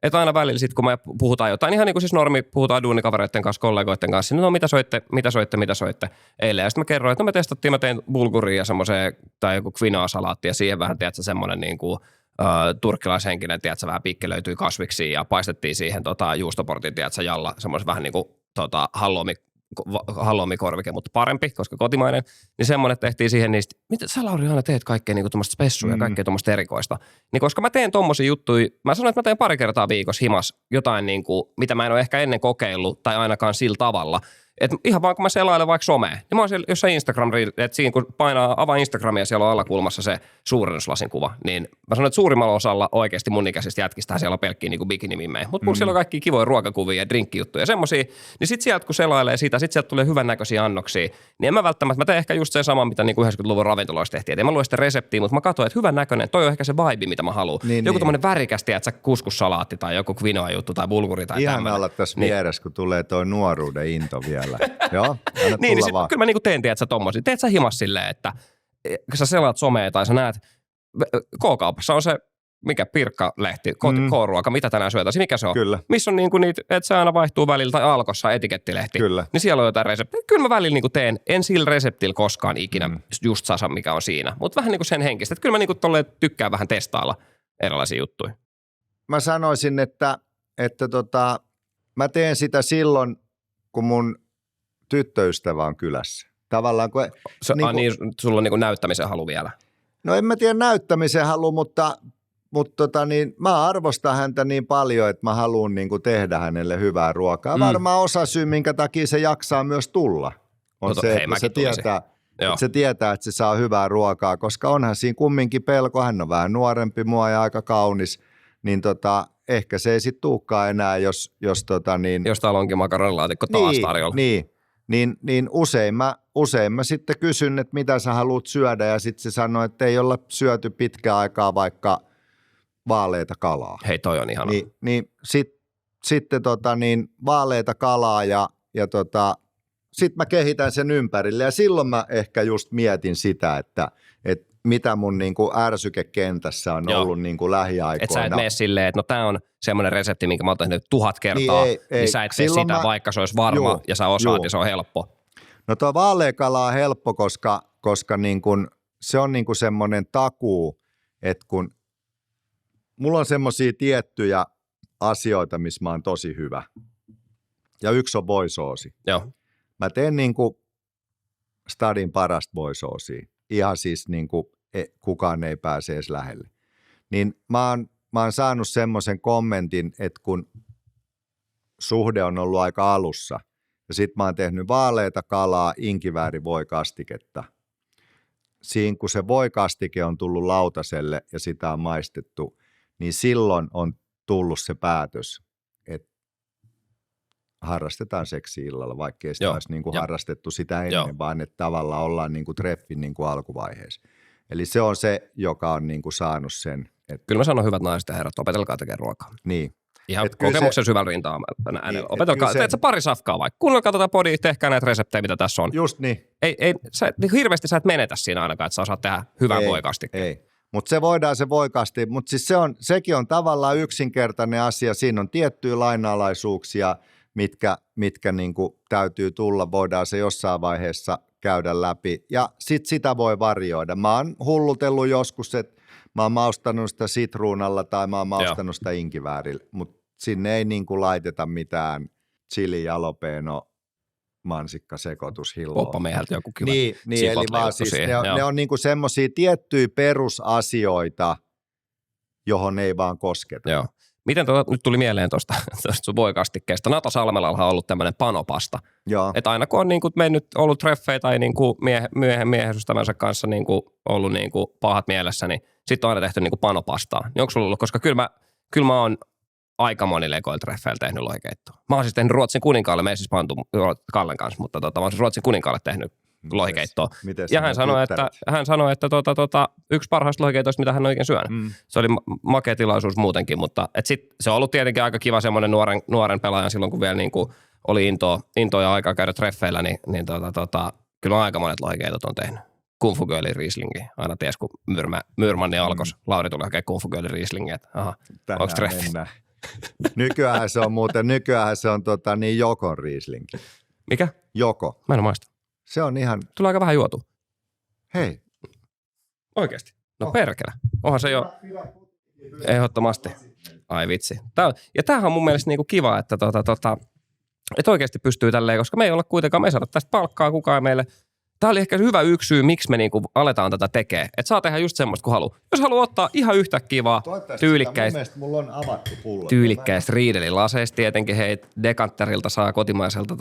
että aina välillä sit, kun me puhutaan jotain, ihan niin kuin siis normi, puhutaan duunikavereiden kanssa, kollegoiden kanssa, niin no mitä soitte eilen. Ja sitten mä kerroin, että mä tein bulguria ja semmoiseen, tai joku quinoa-salaatti ja siihen vähän, tiedätkö, semmoinen turkkilaishenkinen, tiedätkö, vähän pikkelöityi kasviksi ja paistettiin siihen juustoportin, tiedätkö, jalla, semmoisen vähän niin kuin halloumikorvike, mutta parempi, koska kotimainen, niin semmoinen tehtiin siihen niistä, mitä sä Lauri aina teet kaikkea niin tuommoista spessua ja kaikkea tuommoista erikoista. Niin koska mä teen tommosia juttuja, mä sanon, että mä teen pari kertaa viikossa himas jotain mitä mä en ole ehkä ennen kokeillut tai ainakaan sillä tavalla. Että ihan vaan kun mä selailen vaikka somea, niin mä oon siellä jossain Instagram, että siinä kun avaa Instagramia, siellä on alakulmassa se suurennuslasin kuva, niin mä sanon, että suurimmalla osalla oikeasti mun ikäisistä jätkistä siellä on pelkkiä bikinimimmejä. Mutta mun siellä on kaikki kivoja ruokakuvia ja drinkkijuttuja ja semmosia, niin sit sieltä kun selailee sitä, sit sieltä tulee hyvännäköisiä annoksia, niin en mä välttämättä, mä teen ehkä just sen saman, mitä 90-luvun ravintoloissa tehtiin. Et en mä lue sitä reseptiä, mutta mä katsoin, että hyvän näköinen, toi on ehkä se vibe, mitä mä haluan. Joku tommonen värikäs, tiedätkö, kuskussalaatti tai joku quinoa juttu tai bulguri tai tämmöinen. Ihan olla tässä vieressä, kun tulee toi nuoruuden into vielä. Joo, niin sit, kyllä mä teen, tiedätkö, tommosia. Teet sä himas silleen, että kun sä selaat somea tai sä näet, K-kaupassa on se, mikä Pirkka-lehti, K-ruoka, mitä tänään syötäisiin, mikä se on? Kyllä. Missä on niitä, että se aina vaihtuu välillä, tai Alkossa etikettilehti. Kyllä. Niin siellä on jotain reseptiä. Kyllä mä välillä teen, en sillä reseptillä koskaan ikinä just sasa, mikä on siinä. Mutta vähän sen henkistä, että kyllä mä tolleen tykkään vähän testailla erilaisia juttuja. Mä sanoisin, että mä teen sitä silloin, kun mun tyttöystävä on kylässä. Tavallaan kun... Sulla on näyttämisen halu vielä. No en mä tiedä näyttämisen halu, mutta mä arvostan häntä niin paljon, että mä haluan tehdä hänelle hyvää ruokaa. Varmaan osa syy, minkä takia se jaksaa myös tulla, on se, että se tietää, että se saa hyvää ruokaa, koska onhan siinä kumminkin pelko. Hän on vähän nuorempi mua ja aika kaunis, niin ehkä se ei sitten tulekaan enää, jos Jos täällä onkin makaronilaatikko taas tarjolla. Niin usein mä sitten kysyn, että mitä sä haluat syödä ja sitten se sanoo, että ei olla syöty pitkään aikaa vaikka vaaleita kalaa. Hei, toi on ihanaa. Sitten vaaleita kalaa ja sitten mä kehitän sen ympärille ja silloin mä ehkä just mietin sitä, että mitä mun ärsykekentässä on ollut lähiaikoina. Että sä et mene silleen, että no tää on semmoinen resepti, minkä mä oon tehnyt 1000 kertaa, niin sä et tee sitä, vaikka se olisi varma ja sä osaat ja se on helppo. No tuo vaaleakala on helppo, koska se on semmoinen takuu, että kun mulla on semmoisia tiettyjä asioita, missä mä oon tosi hyvä. Ja yksi on voisoosi. Joo. Mä teen stadin parasta boysoosia. Ihan siis niin kuin kukaan ei pääse edes lähelle. Niin mä oon saanut semmoisen kommentin, että kun suhde on ollut aika alussa, ja sit mä oon tehnyt vaaleita kalaa, inkiväärivoikastiketta. Siinä kun se voikastike on tullut lautaselle ja sitä on maistettu, niin silloin on tullut se päätös, että harrastetaan seksiä illalla, vaikka ei sitä olisi niin kuin harrastettu sitä ennen, vaan että tavallaan ollaan niin kuin treffin niin kuin alkuvaiheessa. Eli se on se, joka on niin kuin saanut sen. Että Kyllä mä sanon hyvät naiset ja herrat, opetelkaa tekemään ruokaa. Niin. Ihan kokemuksen syvällä rintaa äänellä. Opetelkaa, teet sä pari safkaa vaikka. Kuunnelkaa tätä podia, tehkää näitä reseptejä, mitä tässä on. Just niin. Hirveästi sä et menetä siinä ainakaan, että sä osaat tehdä hyvän voikastikkeen. Ei. Mutta se voikasti, mutta siis sekin on tavallaan yksinkertainen asia. Siinä on tiettyjä lainalaisuuksia, mitkä niinku täytyy tulla. Voidaan se jossain vaiheessa käydä läpi ja sitten sitä voi varjoida. Mä oon hullutellut joskus, että mä oon maustanut sitä sitruunalla tai mä oon maustanut sitä inkiväärillä, mutta sinne ei niinku laiteta mitään chili jalapeno mansikkasekoitushilloa. Poppamieheltä joku kiva. Niin eli vaan siis ne on niinku semmoisia tiettyjä perusasioita, johon ei vaan kosketa. Joo. Miten nyt tuli mieleen tuosta sun voikastikkeesta. Nato Salmelalla on ollut tämmöinen panopasta. Joo. Että aina kun on niinku mennyt, ollut treffejä tai niinku miehesystävänsä kanssa niinku ollut niinku pahat mielessä, niin sitten on aina tehty niinku panopastaa. Niin onko sulla ollut, koska kyllä mä oon aika monilla ekoilla treffeillä tehnyt lohikeittoa. Mä oon siis tehnyt Ruotsin kuninkaalle, me ei siis pantu Kallen kanssa, mutta mä oon siis Ruotsin kuninkaalle tehnyt lohikeittoa. Ja hän sanoi, että yksi parhaista lohikeitoista, mitä hän on oikein syönyt. Se oli makea tilaisuus muutenkin, mutta se on ollut tietenkin aika kiva semmoinen nuoren pelaajan silloin, kun vielä niinku oli intoa ja aikaa käydä treffeillä, niin kyllä on aika monet lohikeitot on tehnyt. Kung Fu Girlin Rieslingi. Aina ties, kun Myyrmanni alkos. Lauri tuli hakemaan Kung Fu Girlin Rieslingiä, että onko treffi? Nykyään se on niin Jokon Rieslingi. Mikä? Joko. Mä en maista. Se on ihan... Tulee aika vähän juotu. Hei. Oikeasti? No perkele. Onhan se jo... Ehdottomasti. Ai vitsi. Tämähän on mun mielestä niinku kiva, että että oikeasti pystyy tälleen, koska me ei olla kuitenkaan, me ei saada tästä palkkaa kukaan meille. Tämä oli ehkä hyvä yksi syy, miksi me niinku aletaan tätä tekemään. Että saa tehdä just semmoista kuin haluaa. Jos haluaa ottaa ihan yhtä kivaa, tyylikkäistä riidelilaseista tietenkin. Hei, Dekantterilta saa kotimaiselta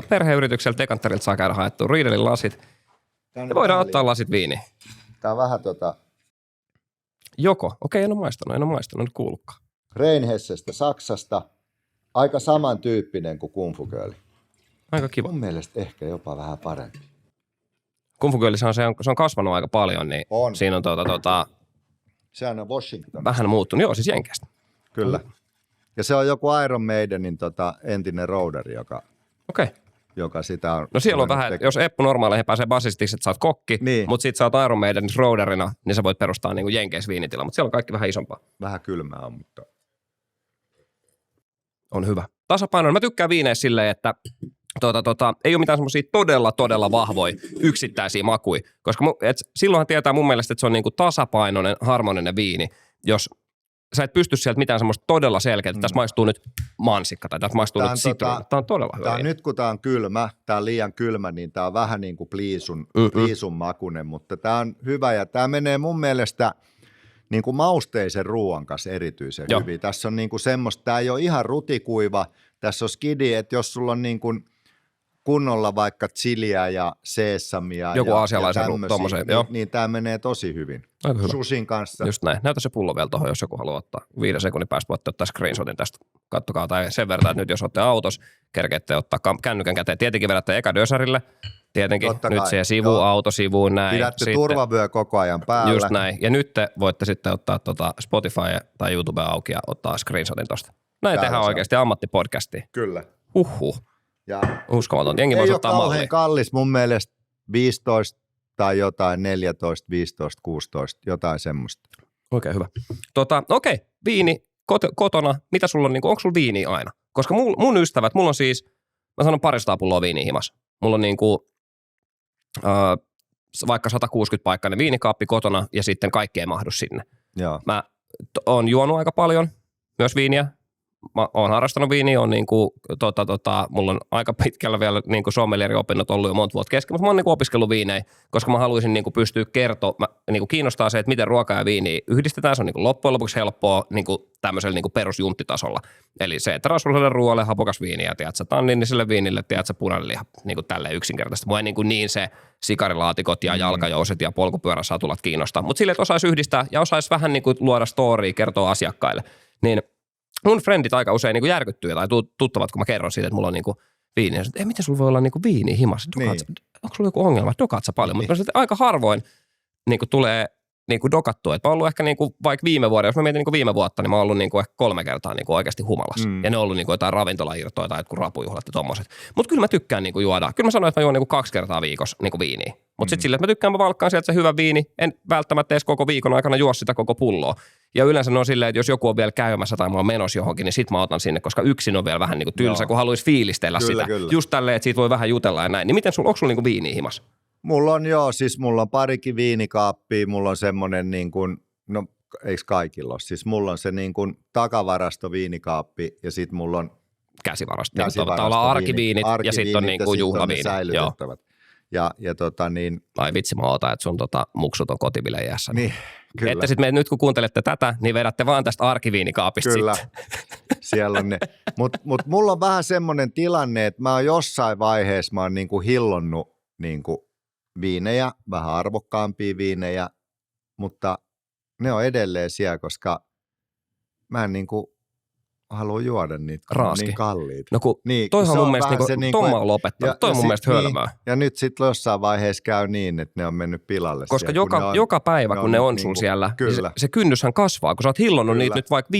perheyritykseltä Dekantterilta saa käydä haettua riidelilasit. Ja voidaan ottaa lasit viiniin. Tää on vähän Joko. Okei, en ole maistanut, nyt kuullutkaan. Reinhessestä Saksasta. Aika samantyyppinen kuin Kung Fu Girl. Aika kiva. Mun mielestä ehkä jopa vähän parempi. Kung Fu Girlissä se on kasvanut aika paljon, niin on. Siinä on sehän on Washington. Vähän muuttunut. Joo, siis Jenkeistä. Kyllä. Ja se on joku Iron Maidenin entinen roaderi, joka sitä on... No siellä on vähän, jos Eppu normaaleihin pääsee basistiksi, että sä oot kokki, niin. Mutta sit sä oot Iron Maidenin roaderina, niin sä voit perustaa niin kuin Jenkeissä viinitila, mutta siellä on kaikki vähän isompaa. Vähän kylmää on, mutta... On hyvä. Tasapainoinen. Mä tykkään viineissä silleen, että ei ole mitään semmoisia todella vahvoja yksittäisiä makuja, koska silloinhan tietää mun mielestä, että se on niinku tasapainoinen, harmoninen viini, jos sä et pysty sieltä mitään semmoista todella selkeää, että tässä maistuu nyt mansikka tai tässä maistuu nyt sitruuna. Tämä on todella hyvä. Nyt kun tämä on kylmä, tämä on liian kylmä, niin tämä on vähän niin kuin pliisun makunen, mutta tämä on hyvä ja tämä menee mun mielestä niin kuin mausteisen ruoan kanssa erityisen hyvin. Tässä on niin kuin semmoista, tämä ei ole ihan rutikuiva, tässä on skidi, että jos sulla on niin kuin kunnolla vaikka chiliä ja seesamia joku ja aasialaisen tämmöisiä, niin tämä menee tosi hyvin. Sushin kanssa. Just näin. Näytä se pullo vielä tuohon, jos joku haluaa ottaa 5 sekunnin päästä. Voitte ottaa screenshotin tästä. Kattokaa tai sen verran, että nyt jos olette autossa, kerkeette ottaa kännykän käteen. Tietenkin vedätte eka dösarille. Tietenkin totta nyt siihen sivuun, autosivuun, näin. Pidätte sitten turvavyö koko ajan päällä. Just näin. Ja nyt te voitte sitten ottaa Spotify tai YouTube auki ja ottaa screenshotin tosta. Näin tehdään oikeasti ammattipodcastia. Kyllä. Ja uskomaton. Jengi voisi ottaa mallia. Ei ole kauhean kallis mun mielestä 15 tai jotain 14, 15, 16, jotain semmoista. Oikein hyvä. Okei, viini kotona. Mitä sulla on, onko sulla viiniä aina? Koska mun ystävät, mulla on siis, mä sanon 200 pulloa viiniä himas. Mulla on vaikka 160-paikkainen viinikaappi kotona ja sitten kaikki ei mahdu sinne. Joo. Mä oon juonut aika paljon, myös viiniä. mä oon harrastanut viiniä, on niinku, mulla on aika pitkällä vielä niinku sommelieriopinnot ollut jo monta vuotta kesken, mutta mä oon niinku opiskellut viinejä, koska mä haluaisin niinku pystyä kertoa, niinku kiinnostaa se, että miten ruoka ja viini yhdistetään, se on niinku loppujen lopuksi helppoa niinku tämmöisellä niinku perusjunttitasolla. Eli se, että rasvalliselle ruoalle hapokas viini ja tiedätkö, tanniniselle viinille, tiedätkö, punainen liha, niinku tälleen yksinkertaisesti. Mua ei niin se sikarilaatikot ja jalkajouset ja polkupyöräsatulat kiinnostaa, mutta sille, että osaisi yhdistää ja osaisi vähän niinku luoda storya, kertoa asiakkaille, niin mun frendit aika usein niinku järkyttyy tai tuttavat, kun mä kerron siitä, että mulla on niinku viini. Ja sanoin, että miten sulla voi olla niinku viini himassa? Onko sulla joku ongelma? Dokaat sä paljon? Mutta aika harvoin niinku tulee niinku dokattua. Et mä oon ollut ehkä niinku, vaikka viime vuonna, jos mä mietin niinku viime vuotta, niin mä oon ollut niinku ehkä 3 kertaa niinku oikeasti humalassa. Ja ne on ollut niinku jotain ravintolairtoja tai jotkut rapujuhlat ja tommoset. Mutta kyllä mä tykkään niinku juoda. Kyllä mä sanoin, että mä juon niinku 2 kertaa viikossa niinku viiniä. Mutta sitten sillä, että mä tykkään, mä valkkaan sieltä se hyvä viini. En välttämättä edes koko viikon aikana juo sitä koko pulloa. Ja yleensä ne on silleen, että jos joku on vielä käymässä tai mä oon menossa johonkin, niin sit mä otan sinne, koska yksin on vielä vähän niinku tylsä, kun haluaisi fiilistellä sitä. Kyllä. Just tälleen, että siitä voi vähän jutella ja näin. Niin miten onko sulla niinku viiniä himas? Mulla on siis mulla on parikin viinikaappia, mulla on semmoinen niin kuin, no eikö kaikilla ole, siis mulla on se niin kuin takavarasto viinikaappi ja sit mulla on käsivarasto. Ollaan arkiviinit ja sitten on niinku juhlaviinit. Säilytettävät. Ja ai vitsi, mä ootan, että sun muksut on kotibileiässä. Niin, kyllä. Että sitten nyt kun kuuntelette tätä, niin vedätte vaan tästä arkiviinikaapista kyllä. sitten. Siellä on ne. Mut mulla on vähän semmoinen tilanne, että mä oon jossain vaiheessa mä oon niinku hillonnut niinku viinejä, vähän arvokkaampia viinejä, mutta ne on edelleen siellä, koska mä en niinku halua juoda niitä, kun on niin kalliita. No kun niin, toihan mun mielestä, Tomma on lopettanut, toi on mun mielestä hölmöä. Niin, ja nyt sitten jossain vaiheessa käy niin, että ne on mennyt pilalle. Koska siellä, joka päivä, kun ne on niin sun siellä, niin se kynnyshän kasvaa. Kun sä oot hillonnut niitä nyt vaikka 15-20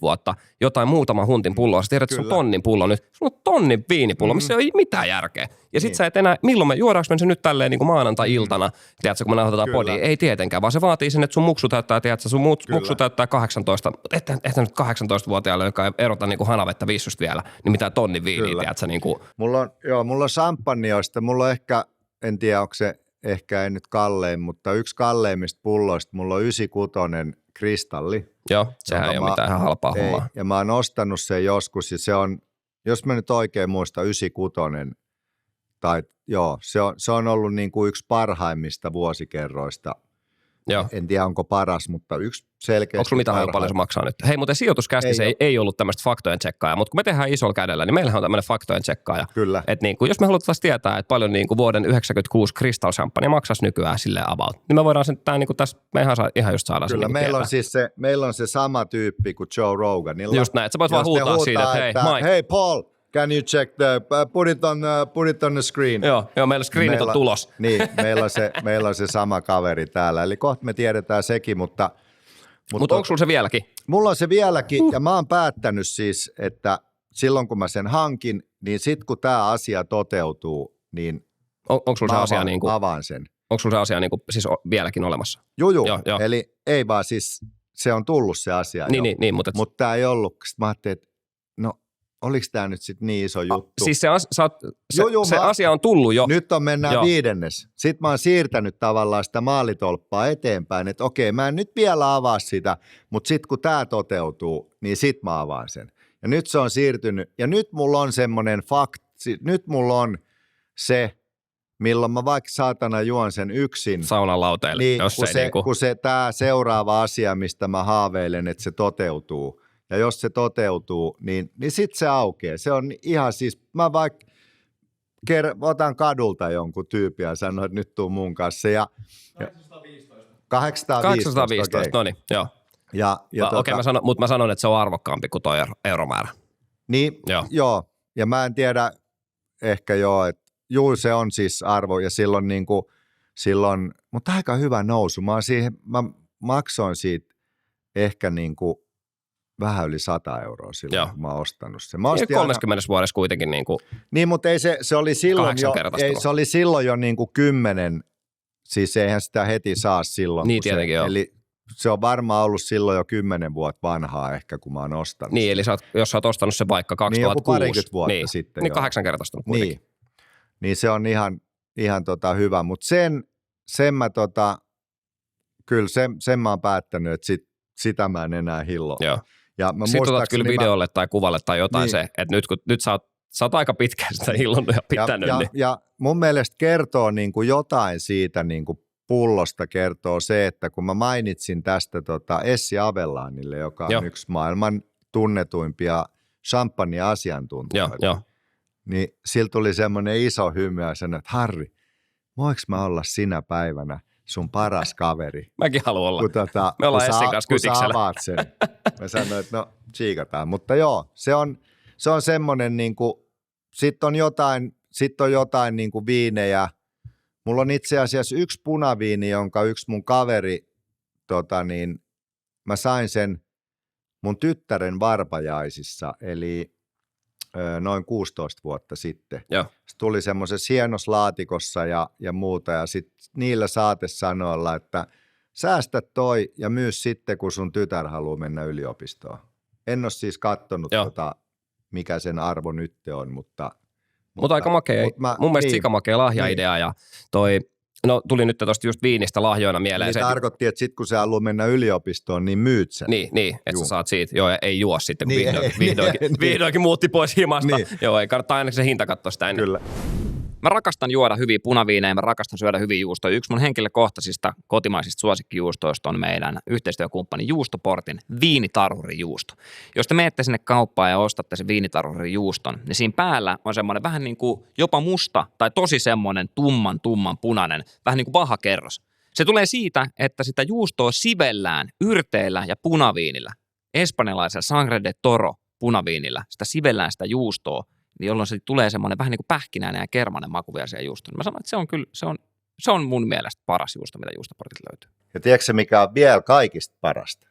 vuotta, jotain muutaman huntin pulloa, sä tiedät, että sun tonnin pullo nyt, sun on tonnin viinipullo, missä ei ole mitään järkeä. Ja sit sä et enää, milloin juodaanko me se nyt tälleen niin kuin maanantai-iltana, tiedätkö, kun me nauhoitetaan podia, ei tietenkään, vaan se vaatii sen, että sun muksu täyttää, tiedätkö, sun muksu täyttää 18, että nyt 18-vuotiaille, joka ei erota niin kuin hanavetta vissusta vielä, niin mitään tonnin viiniä, tiedätkö, niin kuin. Mulla on champagnea, mulla on ehkä, en tiedä, onko se ehkä ei nyt kallein, mutta yksi kalleimmista pulloista, mulla on 96 kristalli. Joo, sehän ei ole mitään ihan halpaa hommaa. Ja mä oon ostanut sen joskus, ja se on, jos mä nyt oikein muistan, 96, tai joo, se on ollut niin kuin yksi parhaimmista vuosikerroista. Joo. En tiedä, onko paras, mutta yksi selkeästi. Onko sulla mitään paljon se maksaa nyt? Hei, muuten sijoituskästissä ei ollut tämmöistä faktojen tsekkaaja, mutta kun me tehdään isolla kädellä, niin meillähän on tämmöinen faktojen tsekkaaja. Kyllä. Että niin kuin, jos me haluttaisiin tietää, että paljon niin kuin vuoden 1996 Crystal Champagne maksaisi nykyään silleen about, niin me voidaan sen niin kuin tässä, me ihan just saada kyllä, sen meillä on siis meillä on se sama tyyppi kuin Joe Roganilla. Just näin, että sä voit vaan huutaa siitä, että hei, Mike. Hei, Paul. Can you check put it on the screen? Joo, meillä screenit on tulos. Niin, meillä on se sama kaveri täällä, eli kohta me tiedetään sekin, mutta onko sulla se vieläkin? Mulla on se vieläkin, ja mä oon päättänyt siis, että silloin kun mä sen hankin, niin sit kun tämä asia toteutuu, niin onko sulla se asia niin kuin, avaan sen. Onko sulla se asia niin kuin, siis vieläkin olemassa? Joo. Eli ei vaan siis, se on tullut se asia niin, mutta tämä ei ollut, mä ajattelin, että no, oliko tämä nyt sitten niin iso juttu? Siis se asia on tullut jo. Nyt mennään 5. Sitten mä oon siirtänyt tavallaan sitä maalitolppaa eteenpäin, että okei, mä en nyt vielä avaa sitä, mutta sitten kun tämä toteutuu, niin sit mä avaan sen. Ja nyt se on siirtynyt, ja nyt mulla on semmoinen nyt mulla on se, milloin mä vaikka saatana juon sen yksin. Saunan lauteille, niin, jos kun se tämä seuraava asia, mistä mä haaveilen, että se toteutuu. Ja jos se toteutuu, niin sitten se aukeaa. Se on ihan siis, mä vaikka otan kadulta jonkun tyypin ja sanon, että nyt tuu mun kanssa. 815. Okay. No niin, joo. Mutta mä sanon, että se on arvokkaampi kuin tuo euromäärä. Niin, joo. Ja mä en tiedä, ehkä että se on siis arvo ja silloin, mutta aika hyvä nousu. Mä maksoin siitä ehkä vähän yli 100 euroa silloin, kun mä oon ostanut sen. 30 vuodessa kuitenkin Niin, mutta ei se oli silloin se oli silloin jo 10, siis eihän sitä heti saa silloin. Niin tietenkin joo. Eli se on varmaan ollut silloin jo 10 vuotta vanhaa ehkä, kun mä oon ostanut. Niin, eli jos sä oot ostanut sen vaikka 2006. Niin, joku 40 vuotta sitten. Niin 8-kertaistunut kuitenkin. Niin se on ihan hyvä, mutta sen mä kyllä sen mä oon päättänyt, että sitä mä en enää hillo. Joo. Ja mä sitten otat kyllä muistaakseni videolle tai kuvalle tai jotain Niin. se, että nyt sä oot aika pitkään sitä hillonnut ja pitänyt. Ja mun mielestä kertoo niin kuin jotain siitä niin kuin pullosta kertoo se, että kun mä mainitsin tästä Essi Avellanille, joka on yksi maailman tunnetuimpia champagne-asiantuntijoita, Joo. niin sillä tuli semmoinen iso hymy ja sanoi, että Harri, voinko mä olla sinä päivänä sun paras kaveri? Mäkin haluan olla. Me ollaan Essin kanssa kun sä kytiksellä. avaat sen. Mä sanoin, että no tsiikataan. Mutta joo, se on semmoinen niin kuin, sit on jotain niin kuin viinejä. Mulla on itse asiassa yksi punaviini, jonka yksi mun kaveri, mä sain sen mun tyttären varpajaisissa, eli noin 16 vuotta sitten. Joo. Se tuli semmoisessa hienossa laatikossa ja muuta, ja sitten niillä saatesanoilla, että säästä toi ja myy sitten, kun sun tytär haluaa mennä yliopistoon. En ole siis katsonut, mikä sen arvo nyt on, mutta aika makea. Mun mielestä sikamakea lahjaidea ja tuli nyt tuosta just viinistä lahjoina mieleen. Niin se, tarkoitti, että sit kun se haluaa mennä yliopistoon, niin myyt sen. Niin, että sä saat siitä. Joo, ei juo sitten, kun niin, vihdoinkin muutti pois himasta. Niin. Joo, ei kannata ainakin se hinta katsoa sitä ennen. Kyllä. Mä rakastan juoda hyviä punaviinejä, mä rakastan syödä hyviä juustoja. Yksi mun henkilökohtaisista kotimaisista suosikkijuustoista on meidän yhteistyökumppani Juustoportin viinitarhurijuusto. Jos te menette sinne kauppaan ja ostatte sen viinitarhurijuuston, niin siinä päällä on semmoinen vähän niin kuin jopa musta tai tosi semmoinen tumman punainen, vähän niin kuin vahakerros. Se tulee siitä, että sitä juustoa sivellään yrteillä ja punaviinillä, espanjalaisella Sangre de Toro punaviinillä, sitä sivellään sitä juustoa, niin jolloin se tulee semmoinen vähän niin kuin pähkinäinen ja kermanen maku vielä siihen juustoon. Mä sanon, että se on kyllä, se on mun mielestä paras juusto, mitä Juustoportilta löytyy. Ja tiedätkö mikä on vielä kaikista parasta?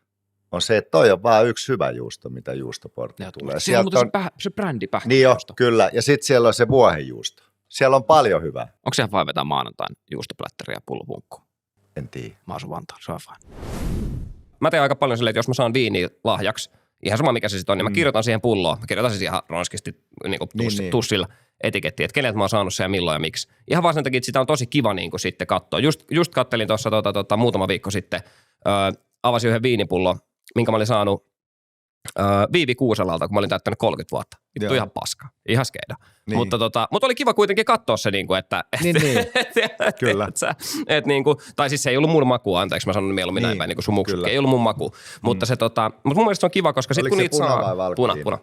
On se, että toi on vaan yksi hyvä juusto, mitä Juustoportilta tulee. Siellä on se brändi pähkinä. Niin jo, kyllä. Ja sitten siellä on se vuohenjuusto. Siellä on paljon hyvää. Onko siellä vaan vetää maanantain juustoplättäriä ja pullopunkkuun? En tiedä. Mä asun Vantaalla, se on vain. Mä teen aika paljon silleen, että jos mä saan viiniä lahjaksi, ihan sama mikä se sitten on, niin mä kirjoitan siihen pulloon. Mä kirjoitan siis ihan ronskisti tussilla etikettiin, että keneltä mä oon saanut sen ja milloin ja miksi. Ihan vaan sen takia, että sitä on tosi kiva niin kuin sitten katsoa. Just kattelin tuossa muutama viikko sitten, avasin yhden viinipullon, minkä mä olin saanut Viivi Kuuselalta, kun mä olin täyttänyt 30 vuotta. Vittu ihan paska, ihan skeida. Niin. Mutta oli kiva kuitenkin katsoa se, niin kuin, että kyllä. Että niin kuin, tai siis se ei ollut mun maku, anteeksi mä sanon mieluummin näin päin, niin kuin sun muksikin, ei ollut mun maku. Mutta mutta mun mielestä se on kiva, koska sitten kun niitä saa, puna.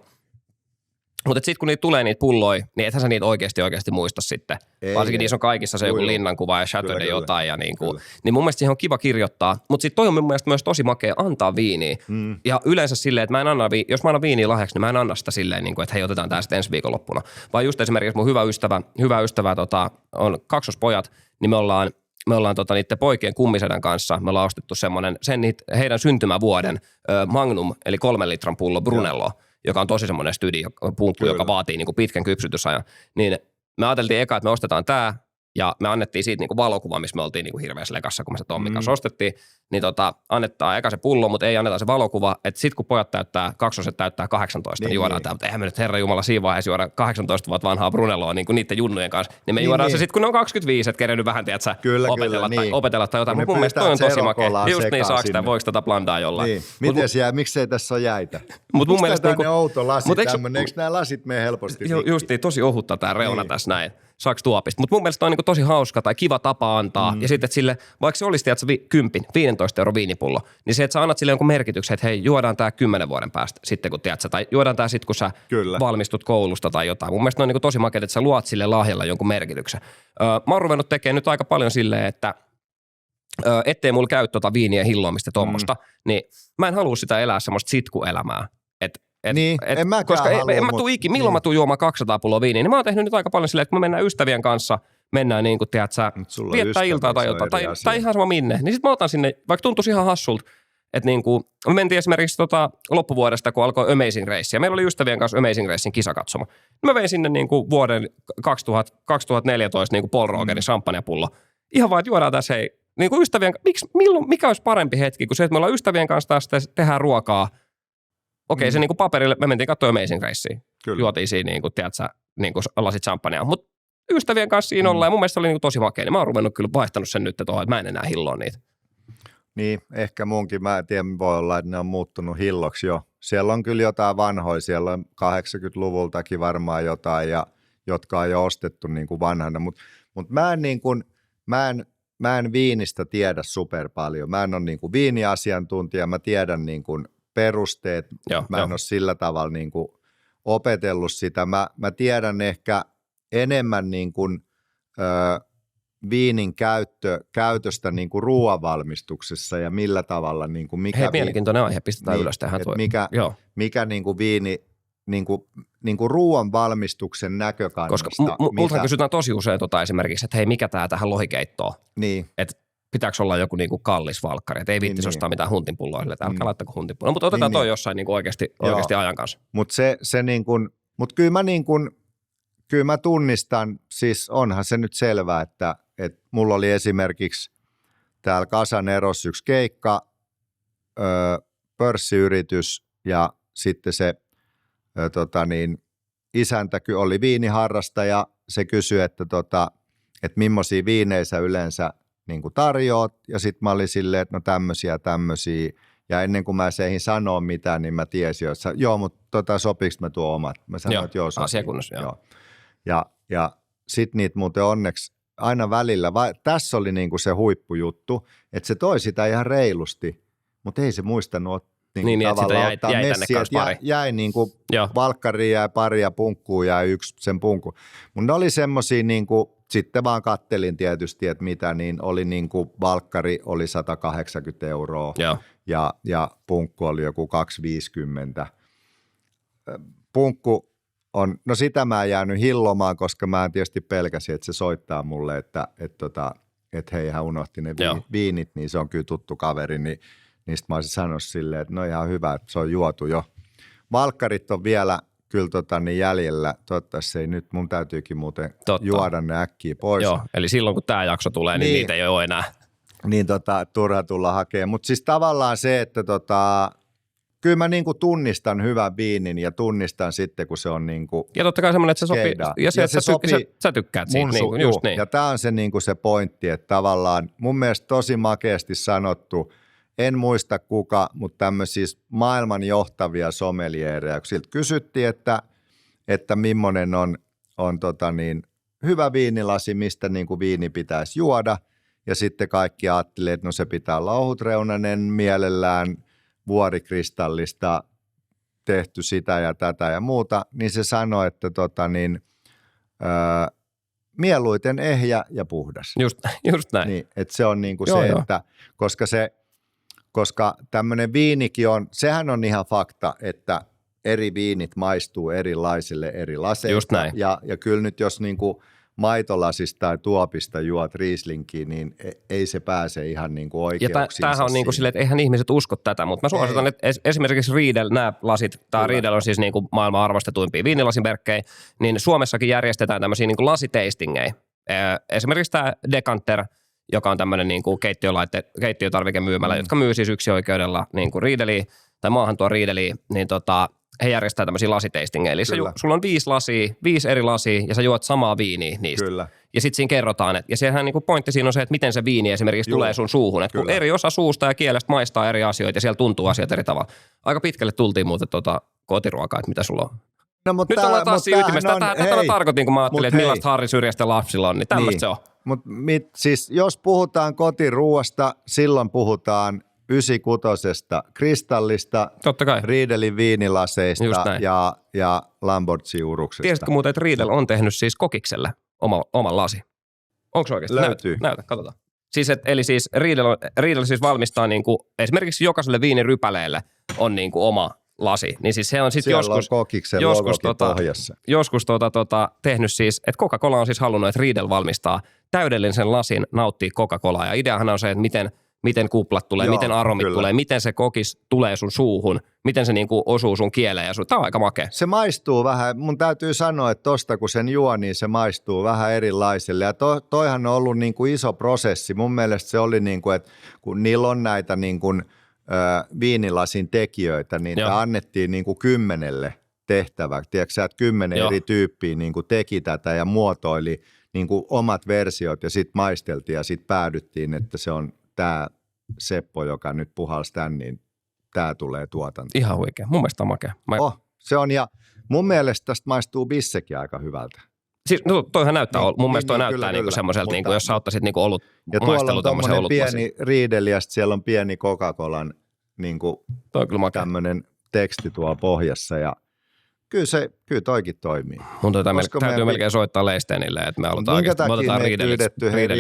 Mutta sitten kun niitä tulee niitä pulloja, niin ethän sä niitä oikeasti muista sitten. Varsinkin niissä on kaikissa se joku linnankuva ja Chateau de jotain. Ja niin mun mielestä siihen on kiva kirjoittaa. Mutta sitten toi on mun mielestä myös tosi makea antaa viiniä. Ja yleensä silleen, että jos mä annan viiniä lahjaksi, niin mä en anna sitä silleen, niin kuin, että hei, otetaan tää sitten ensi viikonloppuna. Vaan just esimerkiksi mun hyvä ystävä on kaksospojat, niin me ollaan niiden poikien kummisedän kanssa, me ollaan ostettu heidän syntymävuoden Magnum, eli 3 litran pullo Brunello, joka on tosi semmoinen studiopunkku, joka vaatii niin kuin pitkän kypsytysajan. Niin me ajateltiin eka, että me ostetaan tämä, ja me annettiin siitä niin kuin valokuva, missä me oltiin niin kuin hirveässä lekassa, kun me se Tommin kanssa ostettiin. Niin annetaan eka se pullo, mutta ei anneta se valokuva, että sitten kun pojat kaksoset täyttää 18, niin juodaan tämä, mutta eihän me nyt Herra Jumala siinä vaiheessa juoda 18 vuotta vanhaa Brunelloa niin kuin niiden junnujen kanssa. Niin me juodaan se sitten, kun ne on 25, että kerennyt vähän, tiedätkö, opetella tai jotain. Mutta mun mielestä toi on tosi makea. Just niin, saako sitä, voiko tätä blandaa jollain. Niin. Miten siellä, miksei tässä ole jäitä? Mut mun mielestä niinku outo lasi tämmöinen, eikö nämä lasit mene helposti? Just niin, tosi ohutta tämä reuna tässä näin. Saaks tuopista. Mutta mun mielestä on niinku tosi hauska tai kiva tapa antaa. Ja sitten, että sille, vaikka se olisi, tiedätkö, 15 € viinipullo, niin se, että sä annat sille jonkun merkityksen, että hei, juodaan tää 10 vuoden päästä sitten, kun tiedätkö, tai juodaan tää sitten, kun sä valmistut koulusta tai jotain. Mun mielestä on niinku tosi makeat, että sä luot sille lahjalla jonkun merkityksen. Mä oon ruvennut tekemään nyt aika paljon silleen, että ettei mulla käy viiniä hilloamista tommosta, niin mä en halua sitä elää semmoista sitkuelämää. En mäkään koska halua, en mä tuu milloin mä tuun juomaan 200 pulloa viiniä, niin mä oon tehnyt nyt aika paljon silleen, että kun me mennään ystävien kanssa, mennään niin kuin, tiedät sä, viettää iltaa tai jotain, tai ihan sama minne, niin sit mä otan sinne, vaikka tuntuisi ihan hassulta, että niin kuin, me mentiin esimerkiksi loppuvuodesta, kun alkoi Amazing Race, ja meillä oli ystävien kanssa Amazing Racein kisakatsoma. Mä vein sinne niin kuin vuoden 2014 niin kuin Paul Rogerin champagnepullo. Ihan vaan, että juodaan tässä, hei, niin kuin ystävien kanssa, mikä olisi parempi hetki, kuin se, että me ollaan ystävien kanssa taas tehdään ruokaa. Okei, se niinku paperille, me mentiin katsoa Amazing Racea. Juotiin siinä, niinku, tiedätkö, niinku lasit champagnea. Mutta ystävien kanssa siinä ollaan, ja mun mielestä se oli niinku tosi makea. Mä oon ruvennut kyllä vaihtanut sen nyt tuohon, että mä en enää hilloa niitä. Niin, ehkä munkin, mä en tiedä, voi olla, että ne on muuttunut hilloksi jo. Siellä on kyllä jotain vanhoja, siellä on 80-luvultakin varmaan jotain, jotka on jo ostettu niin kuin vanhana, mutta mä en niin kuin, mä en viinistä tiedä super paljon. Mä en ole niin kuin viiniasiantuntija, mä tiedän niin kuin perusteet, mä en ole sillä tavalla niin kuin opetellut sitä. Mä tiedän ehkä enemmän niin kuin, viinin käytöstä niin kuin ruoanvalmistuksessa ja millä tavalla niin kuin mikä mielenkiintoinen aihe, pistetään niin, ylös tähän. Mikä niin kuin viini niin kuin ruoanvalmistuksen näkökannasta. Koska multa kysytään tosi usein esimerkiksi, että hei, mikä tää tähän lohikeittoon? Niin. Että pitääkö olla joku niinku kallis valkkari, että ei viittisi ostaa mitään huntinpulloa sille, että älkää laittako huntinpulloa. Mutta otetaan toi jossain niinku oikeasti ajan kanssa. Mutta kyllä mä tunnistan, siis onhan se nyt selvää, että mulla oli esimerkiksi täällä Kasaneros yksi keikka, pörssiyritys ja sitten se isäntä oli viiniharrastaja, se kysyi, että millaisia viinejä sä yleensä niin kuin tarjoat, ja sitten mä olin silleen, että no tämmöisiä, ja ennen kuin mä eihin sanoa mitään, niin mä tiesin, että joo, mutta sopiiko mä tuo omat? Mä sanoin, että joo, sopii. Asiakunnassa, joo. Ja sitten niitä muuten onneksi aina välillä, tässä oli niinku se huippujuttu, että se toi sitä ihan reilusti, mutta ei se muistanut tavallaan ottaa messiä, jäi niinku valkkariin jäi pari ja punkkuun jäi yksi sen punkku. Mutta ne oli semmosia niinku, sitten vaan kattelin tietysti, että mitä, niin oli niinku valkkari oli 180 € ja punkku oli joku 250. Punkku on, no sitä mä en jäänyt hillomaan, koska mä en tietysti pelkäsin, että se soittaa mulle, että hei, hän unohti ne viinit, niin se on kyllä tuttu kaveri, niin niistä mä olisin sanonut silleen, että no ihan hyvä, että se on juotu jo. Valkkarit on vielä kyllä niin jäljellä, toivottavasti se ei nyt, mun täytyykin muuten juoda ne äkkiä pois. Joo, eli silloin kun tämä jakso tulee, niin niitä ei ole enää. Niin turha tulla hakemaan, mutta siis tavallaan se, että kyllä mä niinku tunnistan hyvän viinin ja tunnistan sitten, kun se on niinku ja totta kai semmoinen, että se sopii, ja se, että sä tykkäät siitä, just niin. Ja tää on se, niinku se pointti, että tavallaan mun mielestä tosi makeasti sanottu, en muista kuka, mutta tämmöisiä maailman johtavia sommeliereja, kun siltä kysyttiin, että millainen on hyvä viinilasi, mistä niinku viini pitäisi juoda, ja sitten kaikki ajattelee, että no se pitää olla ohutreunainen mielellään, vuorikristallista tehty sitä ja tätä ja muuta, niin se sanoi, että mieluiten ehjä ja puhdas. Just näin. Niin, että se on niinku se, että koska tämmöinen viinikin on, sehän on ihan fakta, että eri viinit maistuu erilaisille eri laseille. Just näin. Ja kyllä nyt jos niinku maitolasista tai tuopista juot Rieslingiin, niin ei se pääse ihan niin kuin oikeuksiinsa. Ja tämähän on niin kuin silleen, että eihän ihmiset usko tätä, mutta mä suositan, että esimerkiksi Riedel, nämä lasit, tämä Riedel on siis niin kuin maailman arvostetuimpia viinilasimerkkejä, niin Suomessakin järjestetään tämmöisiä niin kuin lasiteistingejä. Esimerkiksi tämä Decanter, joka on tämmöinen niin kuin keittiötarvikemyymälä, jotka myy siis yksioikeudella niin kuin Riedeliä tai maahan tuo Riedeliä, niin he järjestää tämmöisiä lasiteistingejä. Eli sulla on 5 eri lasia ja sä juot samaa viiniä niistä. Kyllä. Ja sitten siinä kerrotaan, ja sehän niinku pointti siinä on se, että miten se viini esimerkiksi tulee sun suuhun. Että kun eri osa suusta ja kielestä maistaa eri asioita ja siellä tuntuu asiat eri tavalla. Aika pitkälle tultiin muuten kotiruokaa, että mitä sulla on. No, nyt ollaan taas siinä ytimessä. Tätä mä tarkoitin, kun mä ajattelin, että millaista Harri Syrjästä lapsilla on, niin tämmöistä se on. Mutta siis jos puhutaan kotiruuasta, silloin puhutaan 96 kristallista, totta kai. Riedelin viinilaseista ja Lamborghini-uruksesta. Tiesitkö muuten, että Riedel on tehnyt siis kokikselle oman lasi? Onko se oikeasti? Löytyy. Näytä, katsotaan. Eli Riedel siis valmistaa niinku, esimerkiksi jokaiselle viinirypäleelle on niinku oma lasi. Niin siis se on sitten joskus tehnyt siis, että Coca-Cola on siis halunnut, että Riedel valmistaa täydellisen lasin nauttii Coca-Colaa. Ja ideahan on se, että miten kuplat tulee, miten aromit tulee, miten se kokis tulee sun suuhun, miten se niinku osuu sun kieleen. Tämä on aika makea. Se maistuu vähän, mun täytyy sanoa, että tosta kun sen juo, niin se maistuu vähän erilaiselle. Ja toihan on ollut niinku iso prosessi. Mun mielestä se oli, niinku, että kun niillä on näitä niinku, viinilasin tekijöitä, niin tämä annettiin niinku 10 tehtäväksi. Tiedätkö sä, että 10 eri tyyppiä niinku teki tätä ja muotoili niinku omat versiot ja sitten maisteltiin ja sitten päädyttiin, että se on tämä Seppo, joka nyt puhalsi tän, niin tää tulee tuotanto. Ihan huikea. Mun mielestä on makea. Se on, ja mun mielestä tästä maistuu bissekin aika hyvältä. Siis no, toihan näyttää, Niin, mun mielestä toi näyttää kyllä, semmoiselta, mutta- niinku, jos sä ottaisit niinku ollut Ja tuolla on maistelu tommosen tommonen olutlasin. pieni riideli ja siellä on pieni Coca-Colan niinku Toi on kyllä makea. tämmönen teksti tuolla pohjassa ja kyllä toikin toimii. Mun Koska täytyy me- melkein soittaa Leistenille, että me olutaan Minkä oikeasti. Me takia otetaan me ei riideli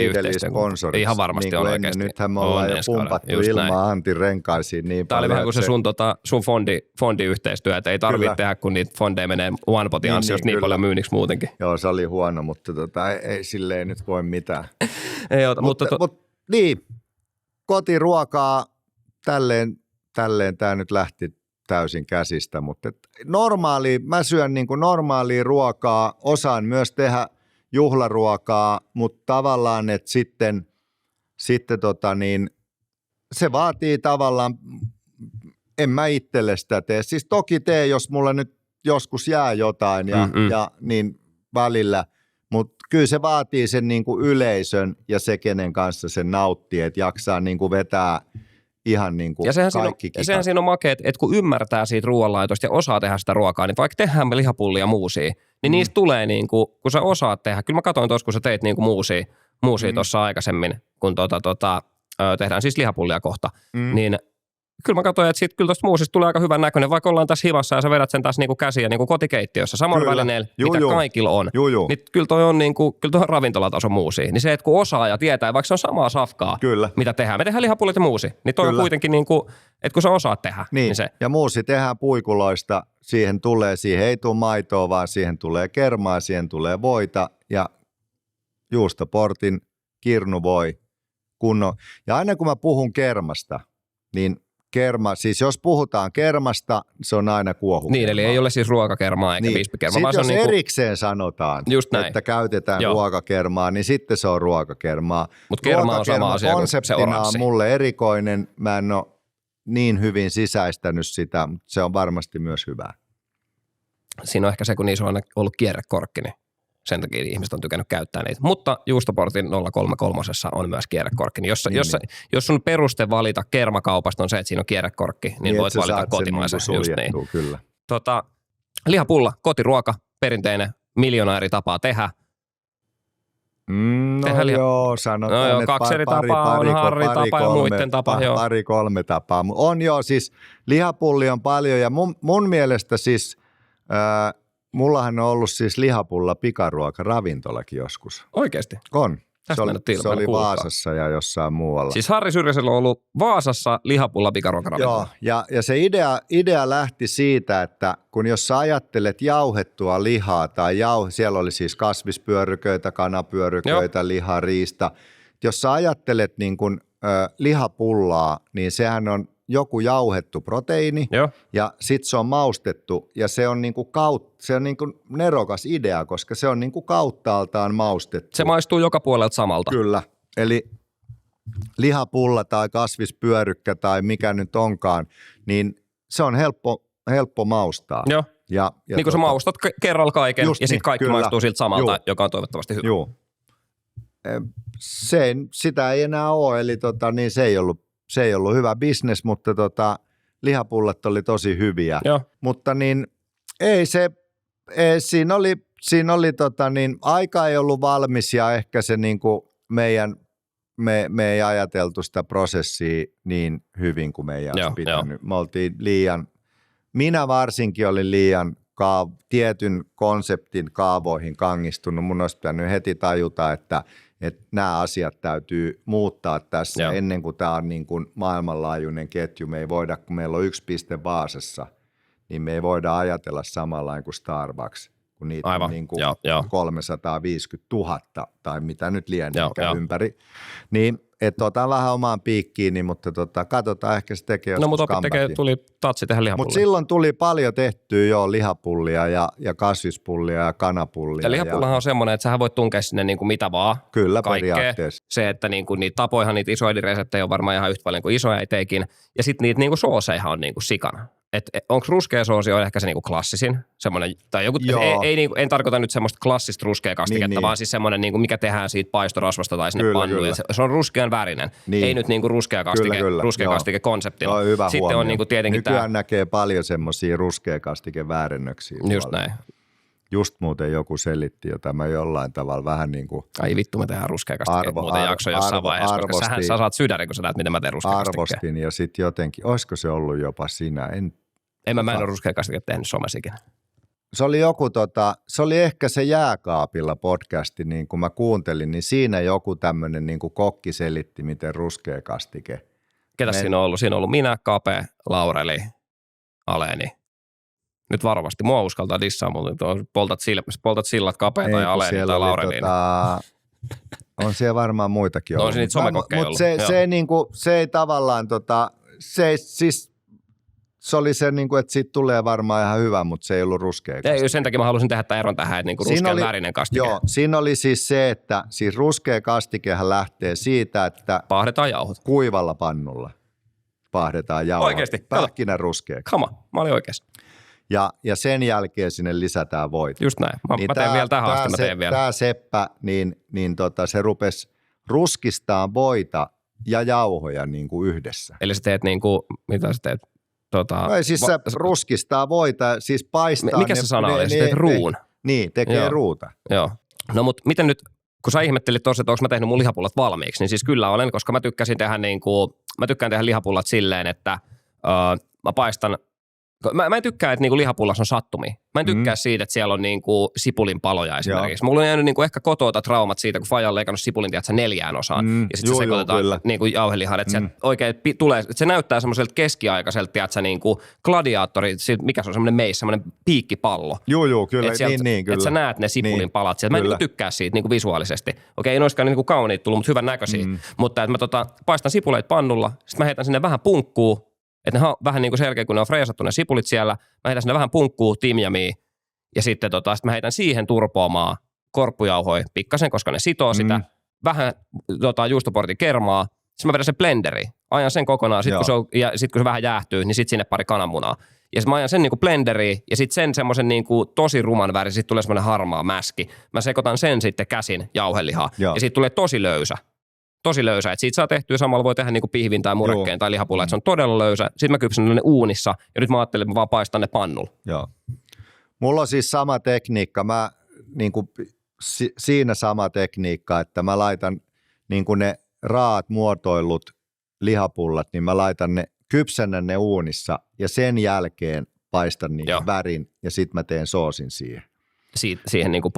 pyydetty yhteistyön. sponsoriksi? Ihan varmasti niin on kuin oikeasti. Nythän me ollaan jo ensi kaudella. pumpattu Just näin. ilmaa Antin renkaisiin niin Tää oli paljon. vähän kuin että se sun fondiyhteistyö, että ei tarvitse Kyllä. tehdä, kun niitä fondeja menee OnePotin Niin, ansiosta niin, niin kyllä. paljon myynniksi muutenkin. Joo, se oli huono, mutta ei silleen nyt voi mitään. Ei ota, mutta Niin, kotiruokaa, tälleen tämä nyt lähti täysin käsistä, mutta mä syön niin kuin normaalia ruokaa, osaan myös tehdä juhlaruokaa, mutta tavallaan, että sitten se vaatii tavallaan, en mä itselle sitä tee. Siis toki tee, jos mulla nyt joskus jää jotain ja niin välillä, mutta kyllä se vaatii sen niin kuin yleisön ja se, kenen kanssa sen nauttii, että jaksaa niin kuin vetää ihan niin kuin kaikki ja sehän siinä on makea, että kun ymmärtää siitä ruoanlaitosta ja osaa tehdä sitä ruokaa, niin vaikka tehdään me lihapullia ja muusia, niin niistä tulee niin kuin, kun sä osaat tehdä, kyllä mä katsoin tuossa, kun sä teit niin kuin muusia tuossa aikaisemmin, kun tehdään siis lihapullia kohta, niin kyllä mä katsoin, että siitä kyllä tuosta muusista tulee aika hyvän näköinen, vaikka ollaan tässä hivassa ja sä vedät sen tässä niinku käsiä niinku kotikeittiössä samalla välineellä, mitä kaikilla on. Niin kyllä toi on ravintolatason muusia. Niin se, että kun osaa ja tietää, vaikka se on samaa safkaa, mitä tehdään. Me tehdään lihapullit ja muusi. Niin toi on kuitenkin niinku, että kun sä osaat tehdä, niin se. Ja muusi tehdään puikuloista, siihen ei tule maitoa, vaan siihen tulee kermaa, siihen tulee voita ja juustoportin kirnuvoi kunnon. Ja aina kun mä puhun kermasta, niin siis jos puhutaan kermasta, se on aina kuohukermaa. Niin, eli ei ole siis ruokakermaa eikä vispikermaa. Sitten vaan jos se on erikseen sanotaan, että käytetään ruokakermaa, niin sitten se on ruokakermaa. Mutta kerma on sama asia kuin se konseptina oranssi. on mulle erikoinen. Mä en ole niin hyvin sisäistänyt sitä, mutta se on varmasti myös hyvää. Siinä on ehkä se, kun niissä on ollut kierrekorkki, niin sen takia ihmiset on tykännyt käyttää niitä. Mutta Juustoportin 033 on myös kierrekorkki. Niin jos sun peruste valita kermakaupasta on se, että siinä on kierrekorkki, niin voit valita kotimaisen. Just niin. Kyllä. Lihapulla, kotiruoka, perinteinen, miljoona eri tapaa tehdä. Sanotaan, että kaksi eri tapaa on Harri tapa ja muiden tapa. Pari-kolme tapaa. On siis lihapulli on paljon ja mun mielestä siis... mullahan on ollut siis lihapulla pikaruoka ravintolakin joskus. Oikeasti? On. Se oli kuulkaa. Vaasassa ja jossain muualla. Siis Harri Syrjäsellä on ollut Vaasassa lihapulla pikaruoka ravintola. Joo, ja se idea lähti siitä, että kun jos sä ajattelet jauhettua lihaa tai siellä oli siis kasvispyöryköitä, kanapyöryköitä, liha, riista. Jos sä ajattelet niin kuin, lihapullaa, niin sehän on joku jauhettu proteiini ja sitten se on maustettu ja se on niinku nerokas idea, koska se on niinku kauttaaltaan maustettu. Se maistuu joka puolelta samalta. Kyllä, eli lihapulla tai kasvispyörykkä tai mikä nyt onkaan, niin se on helppo maustaa. Joo, niin kuin sä maustat kerralla kaiken ja sitten kaikki maistuu siltä samalta, joka on toivottavasti hyvä. Joo. Sitä ei enää ole, eli niin se ei ollut hyvä bisnes, mutta lihapullat oli tosi hyviä. Joo. Mutta niin siinä oli aika ei ollut valmis ja ehkä se niinku me ei ajateltu sitä prosessia niin hyvin kuin meidän olisi pitänyt. Me oltiin minä varsinkin olin liian tietyn konseptin kaavoihin kangistunut. Mun olisi pitänyt heti tajuta, että nämä asiat täytyy muuttaa tässä ennen kuin tämä on niin kuin maailmanlaajuinen ketju. Me ei voida, kun meillä on 1 piste Vaasassa, niin me ei voida ajatella samalla kuin Starbucks, kun niitä on niin kuin 350 000 tai mitä nyt lienee ympäri. Niin, että otan vähän omaan piikkiini, mutta katsotaan, ehkä se tekee joskus comebackin. Tuli tatsi tehdä lihapullia. Mutta silloin tuli paljon tehtyä lihapullia ja kasvispullia ja kanapullia. Ja lihapullahan on semmoinen, että sähän voit tunkea sinne niin kuin mitä vaan. Kyllä, kaikkea. periaatteessa. Se, että niin kuin niitä tapoihan, niitä isoja reseptejä on varmaan ihan yhtä paljon kuin isoja eteikin. Ja sitten niitä niin kuin sooseihan on niin kuin sikana. onko ruskea soosi on ehkä se niinku klassisin, semmoinen, tai joku, en tarkoita nyt semmoista klassista ruskea kastiketta, vaan siis semmoinen, niinku, mikä tehdään siitä paistorasvasta tai sinne pannuun. Se on ruskean värinen, ei nyt niinku ruskea kastike konseptina. No, hyvä sitten huomio. on niinku tietenkin nykyään näkee paljon semmoisia ruskea kastike väärennöksiä. Just näin. Just muuten joku selitti, jota mä jollain tavalla vähän niin kuin... Ai vittu, me tehdään ruskea kastike muuten jakso jossain vaiheessa, koska sä saat sydärin, kun sä näet, miten mä teen ruskea kastikea. Arvostin ja sitten jotenkin, olisiko se ollut jopa sinä? Mä en ole ruskea kastike tehnyt somessa ikinä. Se oli se oli ehkä se Jääkaapilla podcasti, niin kun mä kuuntelin, niin siinä joku tämmöinen niin kuin kokki selitti, miten ruskea kastike. Ketäs siinä on ollut? Siinä on ollut minä, Kape, Laureli, Aleni. Nyt varovasti. Mua uskaltaa dissaa, mutta poltat sillat Kapea tai Aleni tai Laureliin. On siellä varmaan muitakin ollut. No on niitä somekokkeja ollut. Mutta se ei tavallaan, se oli se, niin kuin, että siitä tulee varmaan ihan hyvä, mutta se ei ollut ruskea kastike. Ei, sen takia mä halusin tehdä tämän eron tähän, että niinku ruskean värinen kastike. Joo, siinä oli siis se, että siis ruskea kastikehan lähtee siitä, että paahdetaan jauhot. Kuivalla pannulla paahdetaan jauhot. Oikeasti? Pähkinän ruskeaksi. Kama, mä olin oikeassa. Ja sen jälkeen sinne lisätään voita. Just näin. Mä teen vielä tähän asti, Tämä seppä, se rupesi ruskistaa voita ja jauhoja niin kuin yhdessä. Eli sä teet niin kuin, mitä sä teet? Sä ruskistaa voita, siis paistaa. Mikä se sana oli? Sä teet ruun. Niin, tekee ruuta. Joo. No mutta miten nyt, kun sä ihmettelit tuossa, että onko mä tehnyt mun lihapullat valmiiksi, niin siis kyllä olen, koska mä tykkään tehdä lihapullat silleen, että mä paistan. Mä en tykkää, että niinku lihapullas on sattumia. Mä en tykkää siitä, että siellä on niinku sipulin paloja esimerkiksi. Mulla on jäänyt niinku ehkä kotoota traumat siitä, kun faija on leikannut sipulin 4 osaan. Ja sitten se sekoitetaan niinku jauhelihaan. Että se oikein tulee, että se näyttää semmoiselta keskiaikaiselta, tiedätkö, niinku gladiaattori, mikä se on semmoinen meis, semmoinen piikkipallo. Joo, kyllä. Niin, kyllä. Että sä näet ne sipulin palat sieltä. Mä en niinku tykkää siitä niinku visuaalisesti. Okei, ei noiskaan niinku kauniit tullut, mutta hyvän näköisiä. Mutta että mä paistan sipuleita pannulla, sitten mä heitän sinne vähän punkkuu. Että ne on vähän niin kuin sen jälkeen, kun ne on freesattu ne sipulit siellä, mä heitän sinne vähän punkkuu, timjamia ja sitten sit mä heitän siihen turpoamaan korppujauhoja pikkasen, koska ne sitoo sitä. Vähän juustoportin kermaa, sitten mä vedän sen blenderiin, ajan sen kokonaan, sit kun se vähän jäähtyy, niin sitten sinne pari kananmunaa. Ja sitten mä ajan sen niinku blenderiin ja sitten sen semmoisen niinku tosi ruman väri, sitten tulee semmoinen harmaa mäski. Mä sekoitan sen sitten käsin jauhelihaa ja siitä tulee tosi löysä. Että siitä saa tehtyä, samalla voi tehdä niinku pihvin tai murekkeen tai lihapulla, että se on todella löysä. Sitten mä kypsän ne uunissa ja nyt mä ajattelin, että mä vaan paistan ne pannulla. Joo. Mulla on siis sama tekniikka. Mä niinku, siinä sama tekniikka, että mä laitan niinku ne raat muotoillut lihapullat, niin mä laitan kypsennän ne uunissa ja sen jälkeen paistan niitä värin ja sitten mä teen soosin siihen. Siihen niinku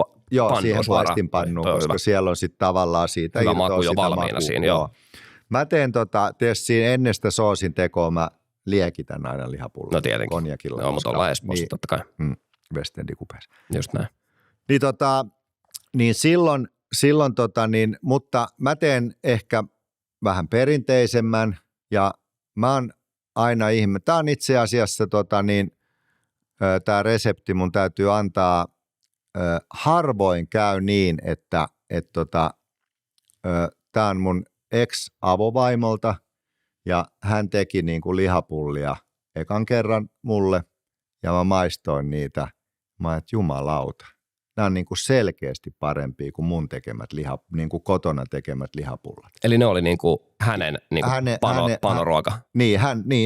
siihen paistinpannuun, koska siellä on sitten tavallaan siitä hyvä maku jo valmiina siinä, joo. Mä teen tietysti siinä ennen sitä soosin tekoa mä liekitän aina lihapullaa. No tietenkin. Konjakilla. Joo, mutta ollaan Espoossa totta kai. Westendi kupeessa. Just näin. Niin silloin mutta mä teen ehkä vähän perinteisemmän ja mä oon aina tää on itse asiassa tää resepti mun täytyy antaa. Harvoin käy niin, että tämä on mun ex-avovaimolta ja hän teki niin kuin lihapullia ekan kerran mulle ja mä maistoin niitä. Mä ajattelin, että jumalauta, nämä on niin kuin selkeästi parempia kuin mun tekemät niin kuin kotona tekemät lihapullat. Eli ne oli niin kuin hänen panoruoka?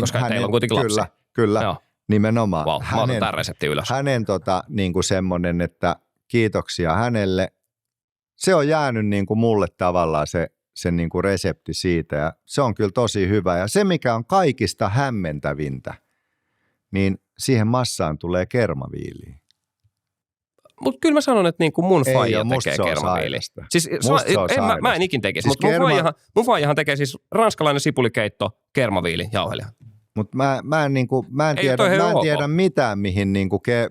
Koska teillä on kuitenkin lapsi. Kyllä. Joo. Nimenomaan. Wow, mä otan tämän reseptin ylös. Hänen niin kuin semmoinen, että kiitoksia hänelle. Se on jäänyt niin kuin mulle tavallaan se niin kuin resepti siitä ja se on kyllä tosi hyvä. Ja se, mikä on kaikista hämmentävintä, niin siihen massaan tulee kermaviiliä. Mutta kyllä mä sanon, että niin kuin mun faija tekee kermaviiliä. Siis mä en ikin tekisi, mutta mun faijahan tekee siis ranskalainen sipulikeitto, kermaviili, jauhelia. Mutta mä en tiedä mitään,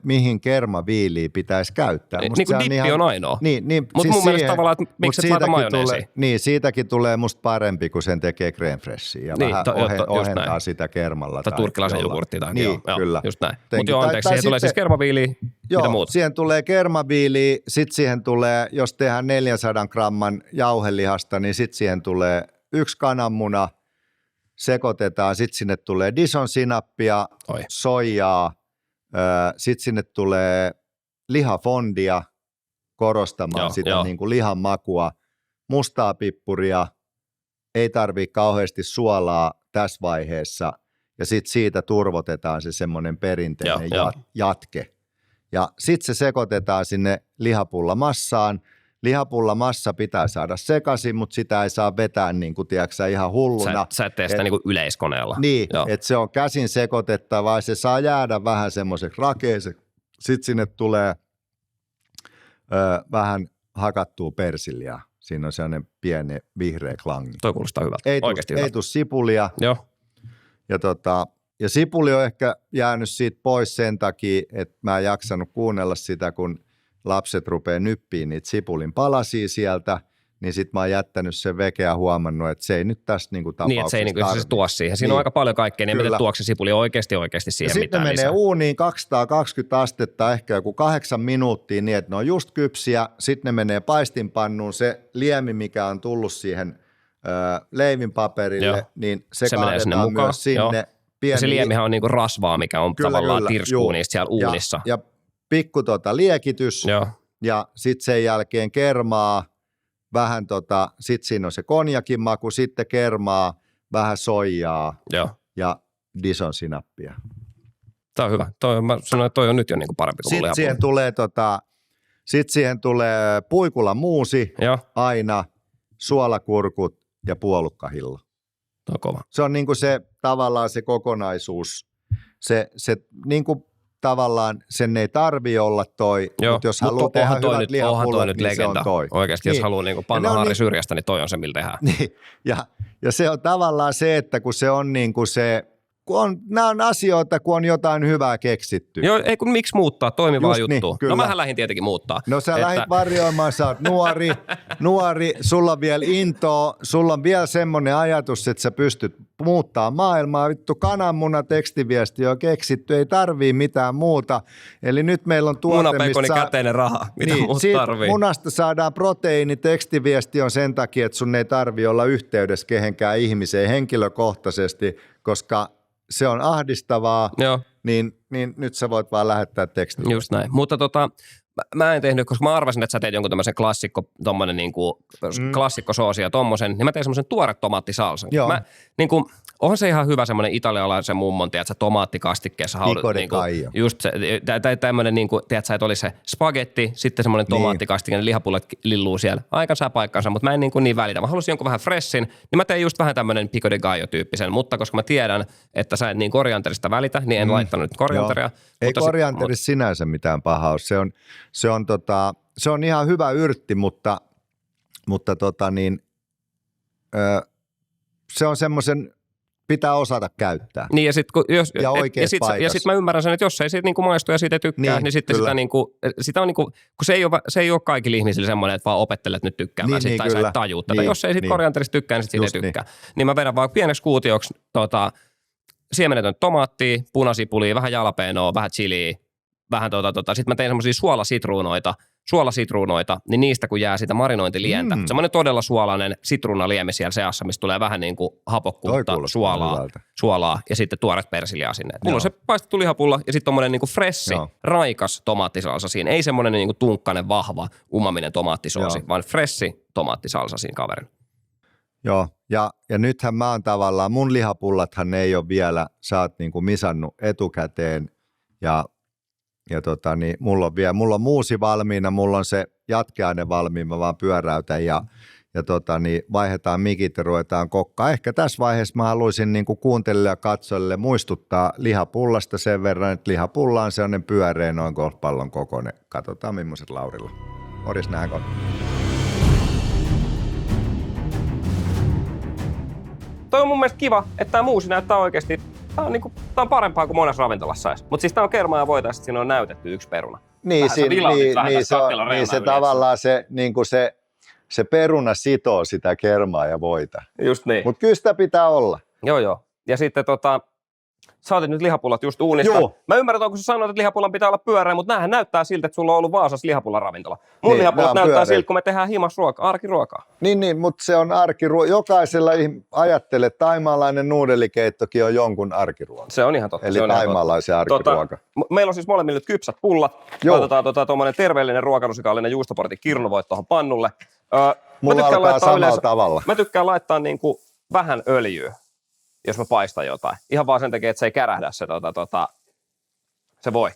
mihin kermaviiliä pitäisi käyttää. Niin kuin dippi on ainoa. Mutta siis mun mielestä tavallaan, että miksi et laita majoneesiin? Siitäkin tulee musta parempi, kun sen tekee crème fraiche ja vähän ohentaa sitä kermalla. Tai turkkilaisen jogurttia. Niin, kyllä. Just näin. Mutta joo, anteeksi, siihen tulee siis kermaviiliä. Mitä muuta? Siihen tulee kermaviiliä, sitten siihen tulee, jos tehdään 400 gramman jauhelihasta, niin sitten siihen tulee 1 kananmuna. sekoitetaan, sitten sinne tulee Dijon-sinappia, soijaa, sitten sinne tulee lihafondia korostamaan sitä niin kuin lihan makua, mustaa pippuria, ei tarvitse kauheasti suolaa tässä vaiheessa, ja sitten siitä turvotetaan se semmoinen perinteinen jatke. Ja sitten se sekoitetaan sinne lihapullamassa pitää saada sekaisin, mutta sitä ei saa vetää niin kuin, tiedätkö, ihan hulluna. Sä et tee sitä niin kuin yleiskoneella. Niin, että se on käsin sekoitettava ja se saa jäädä vähän semmoiseksi rakeaseksi. Sitten sinne tulee vähän hakattua persilliä. Siinä on sellainen pieni vihreä klangi. Toi kuulostaa hyvältä. Ei tule sipulia. Joo. Ja sipuli on ehkä jäänyt siitä pois sen takia, että mä en jaksanut kuunnella sitä, kun lapset rupeaa nyppiin niitä sipulin palasia sieltä, niin sit mä oon jättänyt sen veke ja huomannut, että se ei nyt tässä niinku tapauksessa niin, että se ei niinku se tuo siihen. Siinä on aika paljon kaikkea, niin miten tuokse sipuli oikeasti siihen ja mitään sitten lisää. menee uuniin 220 astetta, ehkä joku 8 minuuttia niin, että ne on just kypsiä. Sitten ne menee paistinpannuun. Se liemi, mikä on tullut siihen leivinpaperille, niin se kaadetaan myös sinne. Ja se liemihän on niinku rasvaa, mikä on tavallaan tirskuu niistä siellä uunissa. Ja pikku liekitys ja sitten sen jälkeen kermaa, vähän sitten siinä on se konjakin maku, sitten kermaa, vähän soijaa ja Dijon-sinappia. Tämä on hyvä. Mä sanoin, että toi on nyt jo niinku parempi kuin sitten siihen tulee puikulamuusi aina, suolakurkut ja puolukkahillo. Tämä on kova. Se on niinku se tavallaan se kokonaisuus. Se niinku tavallaan sen ei tarvii olla toi, mutta jos haluaa tehdä hyvät lihapullat, niin legenda. Se on toi. Oikeasti, jos haluaa niinku panna Harri syrjästä, niin toi on se, millä tehdään. Niin. Ja se on tavallaan se, että kun se on niinku se, nämä on asioita, kun on jotain hyvää keksitty. Joo, ei kun miksi muuttaa, toimivaa juttua. Niin, no mähän lähdin tietenkin muuttaa. No sä lähdit varjoimaan, sä oot nuori, sulla on vielä intoa, sulla on vielä semmoinen ajatus, että sä pystyt muuttaa maailmaa. Vittu, kananmuna tekstiviesti on keksitty, ei tarvii mitään muuta. Eli nyt meillä on tuote, munapekoni käteinen raha, mitä niin, muuta tarvii. Munasta saadaan proteiini, tekstiviesti on sen takia, että sun ei tarvii olla yhteydessä kehenkään ihmiseen henkilökohtaisesti, koska se on ahdistavaa, niin nyt sä voit vaan lähettää tekstin. Just näin. Mutta mä en tehnyt, koska mä arvasin, että sä teet jonkun tämmöisen tommonen niinku klassikkosoosi ja tommosen, niin mä tein semmoisen tuore tomaattisalsan. Mä niinku, onhan se ihan hyvä semmoinen italialaisen mummon, tiedätkö, tomaattikastikkeessa haudut. Niinku, just se, tai tämmöinen, niinku, tiedätkö, että olisi se spagetti, sitten semmoinen tomaattikastike, ne lihapullat lilluu siellä. Aikan saa paikkansa, mutta mä en niin välitä. Mä halusin jonkun vähän freshin, niin mä tein just vähän tämmöinen pico de gallo-tyyppisen, mutta koska mä tiedän, että sä et niin korianterista välitä, niin en laittanut nyt korianteria. Ei korianterissa sinänsä mitään pahaa. Se on ihan hyvä yrtti, mutta se on semmoisen, pitää osata käyttää. Niin ja sitten ja sit mä ymmärrän sen, että jos ei siitä niinku maistu ja siitä ei tykkää, niin sitten sitä on niinku, kun se ei ole kaikille ihmisille semmoinen, että vaan opettelet nyt tykkäämään tai sä et tajuu tätä. Jos ei siitä korianterista tykkää, niin siitä ei tykkää. Niin mä vedän vaan pieneksi kuutioksi siemenetön tomaattia, punasipulia, vähän jalapenoa, vähän chiliä, vähän sitten mä tein semmoisia suolasitruunoita, niin niistä kun jää sitä marinointilientä. Semmoinen todella suolainen sitruunaliemi siellä seassa, mistä tulee vähän niin kuin hapokkuutta, suolaa ja sitten tuoret persiljaa sinne. Mulla on se paistettu lihapulla ja sitten tommonen niin kuin freshi, raikas tomaattisalsa siinä. Ei semmoinen niin kuin tunkkainen, vahva, umaminen tomaattisoosi, vaan freshi tomaattisalsa siinä kaverin. Joo, ja nythän mä oon tavallaan, mun lihapullathan ei ole vielä, sä oot niin kuin misannut etukäteen ja mulla on muusi valmiina, mulla on se jatkeaine valmiina, mä vaan pyöräytän ja vaihdetaan mikit ja ruvetaan kokkaa. Ehkä tässä vaiheessa mä haluaisin niin kuin kuuntelijoille ja katsojille muistuttaa lihapullasta sen verran, että lihapulla on sellainen pyöreä noin golfpallon kokoinen. Katsotaan millaiset Laurilla. Morjes, nähdään. Toi on mun mielestä kiva, että tää muusi näyttää oikeasti. Tää on parempaa kuin monessa ravintolassa edes. Mutta siis tää on kermaa ja voita ja sit siinä on näytetty yksi peruna. Niin se tavallaan se peruna sitoo sitä kermaa ja voita. Just niin. Mutta kyllä sitä pitää olla. Joo. Ja sitten Sä otit nyt lihapullat just uunista. Joo. Mä ymmärrän, kun sä sanoit, että lihapullan pitää olla pyöreä, mutta näähän näyttää siltä, että sulla on ollut Vaasassa lihapullaravintola. Mun Niin, lihapullat nää on näyttää pyöreitä. siltä, kun me tehdään himasruokaa, arkiruokaa. Niin, mutta se on arkiruoka. Jokaisella ajattelee, että taimaalainen nuudelikeittokin on jonkun arkiruoka. Se on ihan totta. Eli se on ihan taimaalaisen arkiruoka. Meillä on siis molemmilla nyt kypsät pullat. Joo. Laitetaan tuommoinen terveellinen ruokalusikallinen juustoportin kirnuvoit tuohon pannulle. Mulla alkaa samalla tavalla. Mä tykkään laittaa niinku vähän öljyä, jos mä paistan jotain. Ihan vaan sen takia, että se ei kärähdä se voi.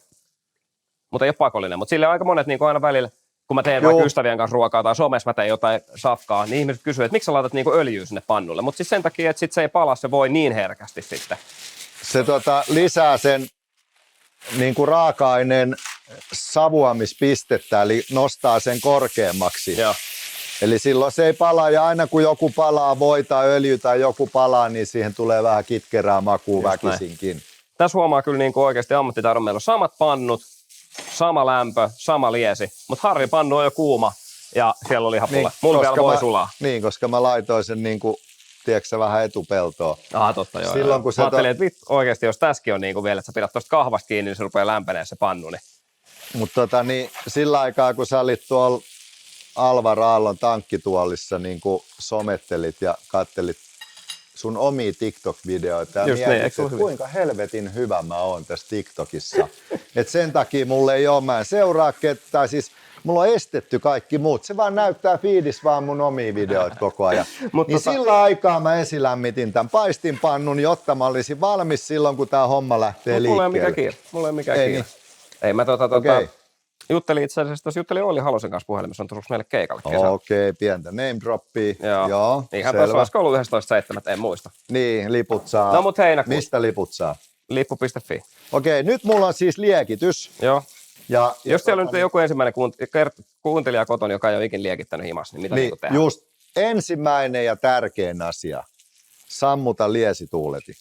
Mutta ei ole pakollinen. Mutta sille aika monet niinku aina välillä, kun mä teen vaikka ystävien kanssa ruokaa tai somessa mä teen jotain safkaa, niin ihmiset kysyvät, että miksi sä laitat niinku öljyä sinne pannulle. Mutta siis sen takia, että sit se ei pala, se voi niin herkästi sitten. Se lisää sen niin kuin raaka-aineen savuamispistettä, eli nostaa sen korkeammaksi. Joo. Eli silloin se ei palaa, ja aina kun joku palaa, voi tai öljy tai joku palaa, niin siihen tulee vähän kitkerää makua väkisinkin. Tässä huomaa kyllä niin kuin oikeasti ammattitaidon. Meillä on samat pannut, sama lämpö, sama liesi, mutta Harrin pannu on jo kuuma ja siellä on lihapulle. Niin, Mulla vielä voi sulaa. Niin, koska mä laitoin sen niin kuin, tiedätkö, vähän etupeltoon. Totta joo. Silloin, kun mä ajattelin, että oikeasti jos tässäkin on niin kuin vielä, että sä pidät tuosta kahvasta kiinni, niin se rupeaa lämpenee se pannu. Niin. Mutta niin, sillä aikaa, kun sä olit tuolla Alvar Aallon tankkituolissa, niin kuin somettelit ja kattelit sun omia TikTok-videoita ja Just mietit, että kuinka helvetin hyvä mä oon tässä TikTokissa. Et sen takia mulla ei ole, mä en seuraa ketään, siis mulla on estetty kaikki muut. Se vaan näyttää feedissä vaan mun omia videoita koko ajan. Niin sillä aikaa mä esilämmitin tämän paistinpannun, jotta mä olisin valmis silloin, kun tää homma lähtee liikkeelle. Mulla ei mikään kiire. Niin. Ei mä Okei. juttelin itse asiassa, juttelin Olli Halosen kanssa puhelimessa, on tulossa meille keikalle kesällä. Okei, pientä name droppia. Joo. Ihan tuossa olisiko ollut 11.7, en muista. Niin, liput saa. No mut heinäkuussa. Mistä liput saa? Lippu.fi. Okei, nyt mulla on siis liekitys. Joo. Ja Jos siellä on nyt joku ensimmäinen kuuntelija kotona, joka ei ole ikin liekittänyt himassa, niin mitä niin tehdään? Just ensimmäinen ja tärkein asia. Sammuta liesituuleti.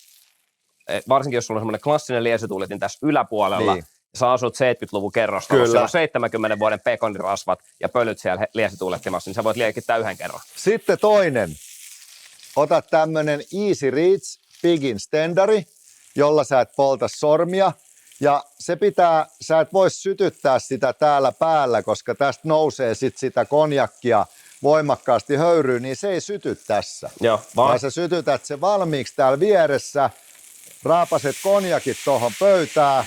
Varsinkin jos sulla on semmoinen klassinen liesituuletin tässä yläpuolella, Niin. sä asut 70-luvun kerrostalossa, Kyllä. siellä on 70 vuoden pekonirasvat ja pölyt siellä liesituulettimassa, niin sä voit liekittää yhden kerran. Sitten toinen. Ota tämmönen Easy Reach Bigin Stendari, jolla sä et polta sormia. Ja se pitää, sä et voi sytyttää sitä täällä päällä, koska tästä nousee sit sitä konjakkia voimakkaasti höyryyn, niin se ei syty tässä. Joo, Vaan sä sytytät se valmiiksi täällä vieressä, raapaset konjakit tohon pöytään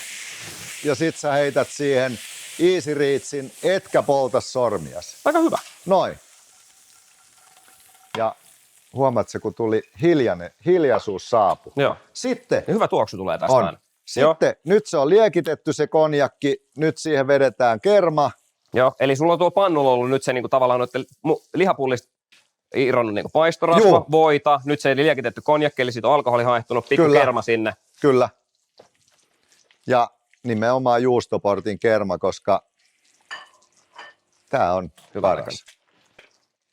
ja sit sä heität siihen Easy Reachin, etkä polta sormias. Aika hyvä. Noin. Ja huomaatko, kun tuli hiljaisuus saapu. Joo. Sitten Ja hyvä tuoksu tulee tästä on. aina. Sitten nyt se on liekitetty se konjakki, nyt siihen vedetään kerma. Joo, eli sulla on tuo pannulla ollut nyt se niinku tavallaan noiden lihapullista irronnut niinku paistorasva, Joo. voita, nyt se liekitetty konjakki, eli siitä on alkoholi haehtunut, pikku Kyllä. kerma sinne. Kyllä. Ja nimenomaan juustoportin kerma, koska tää on Hyvä paras.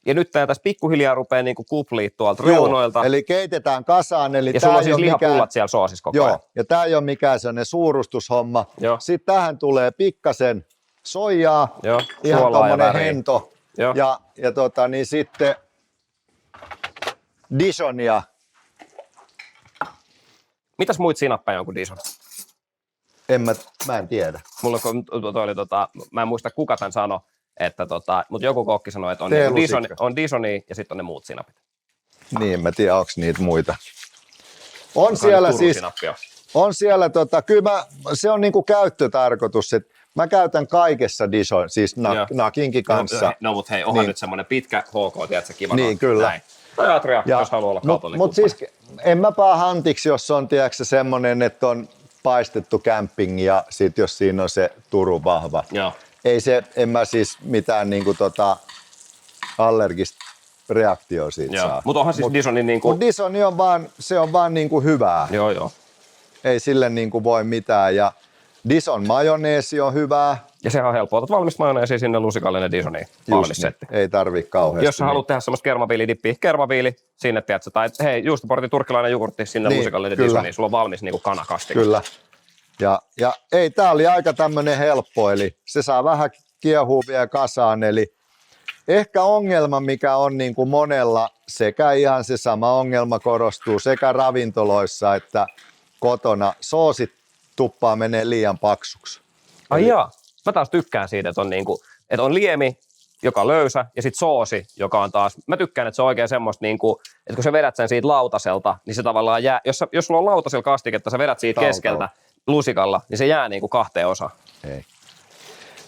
Ja nyt tää tässä pikkuhiljaa rupeaa niinku kuplii tuolta Joo, reunoilta. eli keitetään kasaan, eli Ja tää sulla on ei siis ole lihapullat mikään, siellä soosissa koko ajan. joo, ja tää ei ole mikään sellainen suurustushomma. Joo. Sitten tähän tulee pikkasen soijaa, Joo, ihan suolaa ja tommonen väriä. hento. Joo. Ja niin sitten Dijonia. Mitäs muit sinappeja on kuin Dijon? Mä en tiedä. Mulla toi oli, mä en muista kuka tämän sanoi, että mutta joku kokki sanoi, että on, Teelusikka. on Dijonia ja sitten on ne muut sinapit. Niin, mä tiedän, onko niitä muita. On siellä siis, on siellä, kyllä se on niinku käyttötarkoitus, että mä käytän kaikessa Dijon, siis nakinkin kanssa. No mutta hei, onhan Niin. nyt semmoinen pitkä HK, tiedätkö, kiva. Niin, kyllä. Näin. Tai Atria, jos haluaa olla kaupallinen Mutta siis en mä paa hantiksi, jos on tiedätkö, semmoinen, että on paistettu camping ja sit jos siinä on se Turun vahva. Joo. Ei se, en mä siis mitään niinku allergista reaktioa siitä saa. Mutta onhan siis Dijonin niinku... Mutta Dijoni on vaan, se on vaan niinku hyvää. Joo. Ei sille niinku voi mitään. Ja Dijon majoneesi on hyvää. Ja sehän on helppoa. Otat valmista majoneesia sinne lusikallinen Dijoniin. Valmis setti. Ei tarvii kauheasti. Jos sä haluat tehdä semmoista kermaviilidippiä, kermaviili, sinne tiedätkö, tai hei, juustoportin turkkilainen jogurtti sinne Niin, lusikallinen kyllä. Dijoniin. Sulla on valmis niinku kanakasti. Kyllä. Ja ei, tää oli aika tämmönen helppo, eli se saa vähän kiehua vielä kasaan, eli ehkä ongelma, mikä on niin kuin monella, sekä ihan se sama ongelma korostuu sekä ravintoloissa että kotona, soosit tuppaa menee liian paksuksi. Ai jaa. Mä taas tykkään siitä, että on, niinku, että on liemi, joka on löysä, ja sitten soosi, joka on taas, mä tykkään, että se on oikein semmoista, niinku, että kun sä vedät sen siitä lautaselta, niin se tavallaan jää, jos sulla on lautasella kastiketta, sä vedät siitä keskeltä lusikalla, niin se jää niinku 2 osaan. Ei.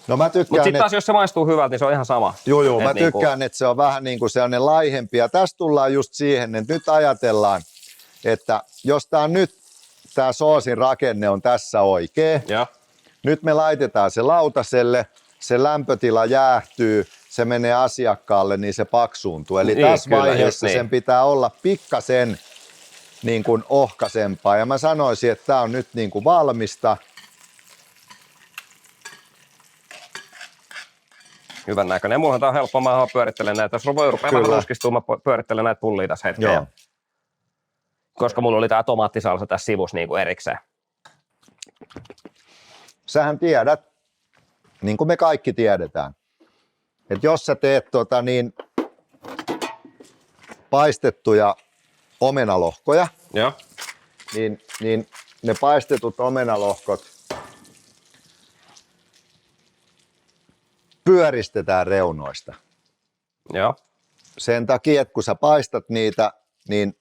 No mä tykkään, mutta sitten taas, jos se maistuu hyvältä, niin se on ihan sama. Joo, mä tykkään, että se on vähän niin kuin sellainen laihempi. Ja tässä tullaan just siihen, että nyt ajatellaan, että jos tämä soosin rakenne on tässä oikea, ja. nyt me laitetaan se lautaselle, se lämpötila jäähtyy, se menee asiakkaalle, niin se paksuuntuu. Eli niin, tässä kyllä, vaiheessa niin. sen pitää olla pikkasen niin kuin ohkaisempaa. Ja mä sanoisin, että tämä on nyt niin kuin valmista. Hyvän näköinen. Mullahan tää on helppoa, mä pyörittelen näitä. Jos voi rupeaa vähän ruskistua, mä pyörittelen näitä pullia tässä hetkellä. Joo. Koska mulla oli tää tomaattisalsa tässä sivussa niin kuin erikseen. Sähän tiedät, niin kuin me kaikki tiedetään, että jos sä teet paistettuja omenalohkoja, Joo. niin ne paistetut omenalohkot pyöristetään reunoista. Joo. Sen takia, että kun sä paistat niitä, niin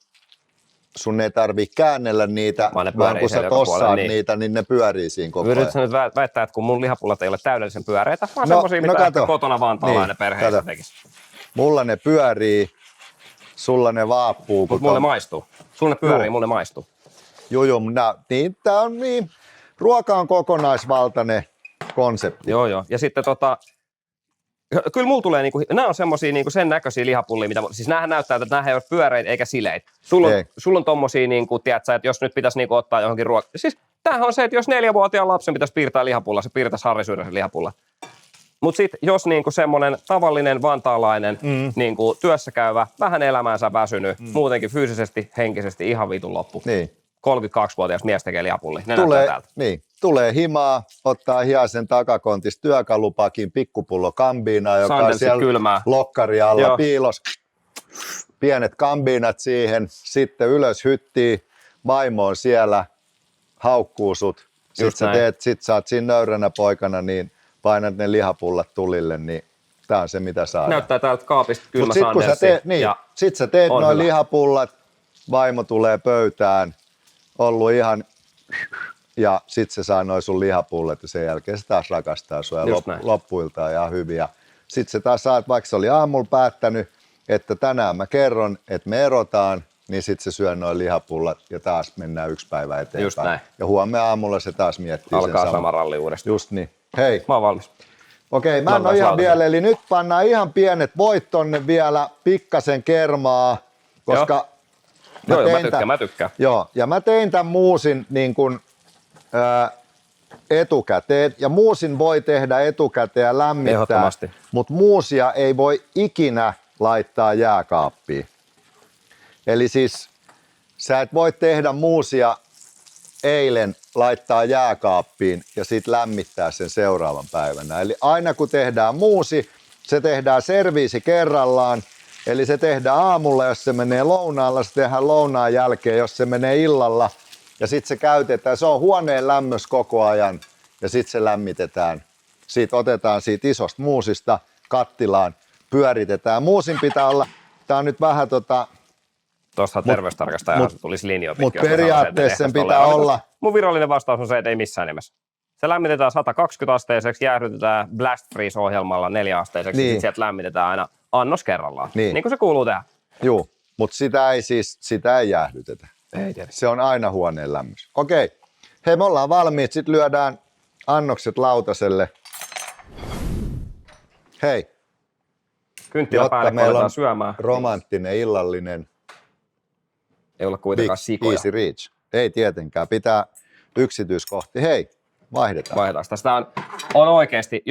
sun ei tarvitse käännellä niitä, vaan kun sä tossaat niitä, niin ne pyörii siinä koko ajan. Yrität nyt väittää, että kun mun lihapullat ei ole täydellisen pyöreitä, vaan semmosia, mitä ehkä kotona vantaalainen perheessä tekisi. Mulla ne pyörii, sulla ne vaappuu. Mutta mulle maistuu. Sulle pyörii, mulle maistuu. Joo, niin, tää on niin, ruoka on kokonaisvaltainen konsepti. Joo. Ja sitten kyllä mulla tulee, nämä on semmosia sen näköisiä lihapullia, mitä, siis näähän näyttää, että näähän ei ole pyöreitä eikä sileitä. Sulla on tommosia, tiedätkö, että jos nyt pitäisi ottaa johonkin siis tämähän on se, että jos 4-vuotiaan lapsen pitäisi piirtää lihapulla, se piirtäisi Harri Syrjäsen lihapulla. Mutta sitten jos semmoinen tavallinen vantaalainen työssäkäyvä, vähän elämäänsä väsynyt, muutenkin fyysisesti, henkisesti ihan vitun loppu. Niin. 32-vuotias mies tekee lihapullia. Ne näyttää täältä. Niin. Tulee himaa, ottaa hiasen takakontista työkalupakin, pikkupullo kambiinaa, joka on siellä kylmää. lokkari alla piilos. Pienet kambiinat siihen, sitten ylös hyttiin, vaimo on siellä, haukkuu sut. Sit sä oot siinä nöyränä poikana, niin painat ne lihapullat tulille, niin tää on se mitä saadaan. Näyttää täältä kaapista kylmä Sit sä teet noin lihapullat, vaimo tulee pöytään, ollut ihan, ja sit se saa noin sun lihapullat ja sen jälkeen se taas rakastaa sua ja loppuiltaan ihan hyviä. Sit se taas saat, vaikka se oli aamulla päättänyt, että tänään mä kerron, että me erotaan, niin sit se syö noin lihapullat ja taas mennään 1 päivä eteenpäin. Just näin. Ja huomenna aamulla se taas miettii alkaa sen sama ralli uudestaan. Just niin. Hei. Mä oon valmis. Okei, mä en ole ihan vielä, eli nyt pannaan ihan pienet voit tonne vielä, pikkasen kermaa, koska mä tykkään. Joo, ja mä tein tämän muusin niin kuin, etukäteen, ja muusin voi tehdä etukäteen ja lämmittää, mutta muusia ei voi ikinä laittaa jääkaappiin. Eli siis sä et voi tehdä muusia eilen, laittaa jääkaappiin ja sitten lämmittää sen seuraavan päivänä. Eli aina kun tehdään muusi, se tehdään serviisi kerrallaan, eli se tehdään aamulla, jos se menee lounaalla, se tehdään lounaan jälkeen, jos se menee illalla, ja sitten se käytetään, se on huoneen lämmössä koko ajan, ja sitten se lämmitetään. Sitten otetaan siitä isosta muusista kattilaan, pyöritetään. Muusin pitää olla, tää on nyt vähän Tuosta terveystarkastaja tulisi linjoja. Mutta periaatteessa sen pitää olla. Mun virallinen vastaus on se, että ei missään nimessä. Se lämmitetään 120-asteiseksi, jäähdytetään Blast Freeze-ohjelmalla 4-asteiseksi, niin. Sitten sieltä lämmitetään aina annos kerrallaan. Niin kuin se kuuluu tehdä. Joo, mutta sitä ei jäähdytetä. Ei tiedä. Se on aina huoneen lämmössä. Okei, hei me ollaan valmiit, sitten lyödään annokset Hei. Kynttilä päälle koetaan syömään. Romanttinen illallinen. Ei olla kuitenkaan sikoja. Easy reach. Ei tietenkään, pitää yksityiskohti. Hei, vaihdetaan. Tästä on oikeasti,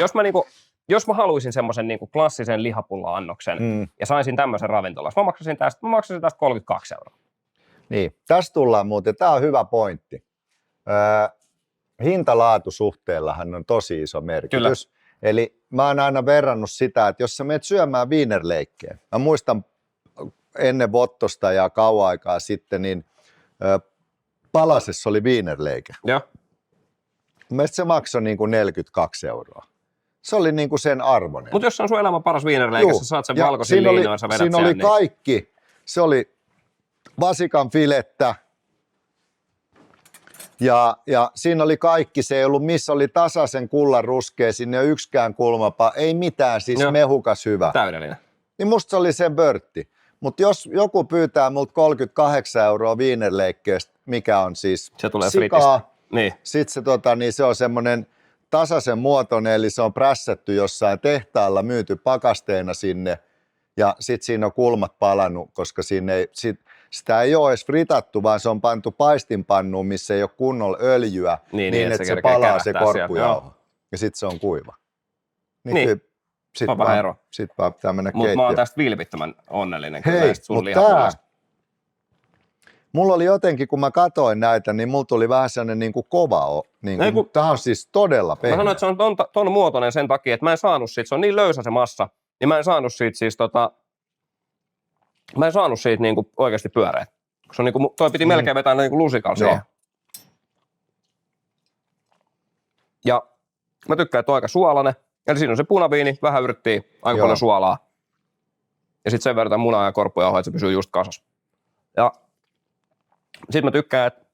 jos mä haluaisin semmoisen klassisen lihapulla-annoksen ja saisin tämmöisen ravintolassa, mä maksasin tästä 32 €. Niin, tästä tullaan muuten, tämä on hyvä pointti. Hinta-laatu-suhteellahan on tosi iso merkitys. Kyllä. Eli mä oon aina verrannut sitä, että jos sä menet syömään wienerleikkeen, mä muistan ennen Vottosta ja kauan aikaa sitten, niin palasessa oli wienerleike. Joo. Mielestäni se maksoi niin kuin 42 €. Se oli niin kuin sen arvoinen. Mutta jos se on sun elämän paras wienerleike, sä saat sen valkoisen liinoin, sä vedät siinä sen. oli kaikki. Se oli vasikan filettä. Ja siinä oli kaikki, se ei ollut missä oli tasaisen kullan ruskea, sinne ei yksikään kulmapa, ei mitään, siis mehukas hyvä. Täydellinen. Niin musta se oli sen börtti. Mutta jos joku pyytää multa 38 € wienerleikkeestä, mikä on siis se tulee sikaa, niin. sitten se, niin se on semmoinen tasaisen muotoinen, eli se on prässätty jossain tehtaalla, myyty pakasteena sinne, ja sitten siinä on kulmat palannut, koska siinä ei, sitä ei ole edes fritattu, vaan se on pantu paistinpannuun, missä ei ole kunnolla öljyä, niin että se palaa se korppujauho. Ja sitten se on kuiva. Niin. On vähän ero. Sitten vaan pitää mennä Mutta mä oon tästä vilpittömän onnellinen. Hei, mutta mulla oli jotenkin, kun mä katoin näitä, niin mulla tuli vähän sellainen niin kuin kova. Tää on siis todella pehmeä. Mä sanoin, että se on ton muotoinen sen takia, että mä en saanut siitä, se on niin löysä se massa, niin mä en saanut siitä siis mä en saanut siitä niinku oikeasti pyöreät. Se on niinku, toi piti melkein vetää niinku lusikalla siihen. Ja mä tykkään, että on aika suolainen. Eli siinä on se punaviini, vähän yrttiä, aika paljon suolaa. Ja sitten sen verran munaa ja korppujauhoa, että se pysyy just kasassa. Ja sitten mä tykkään, että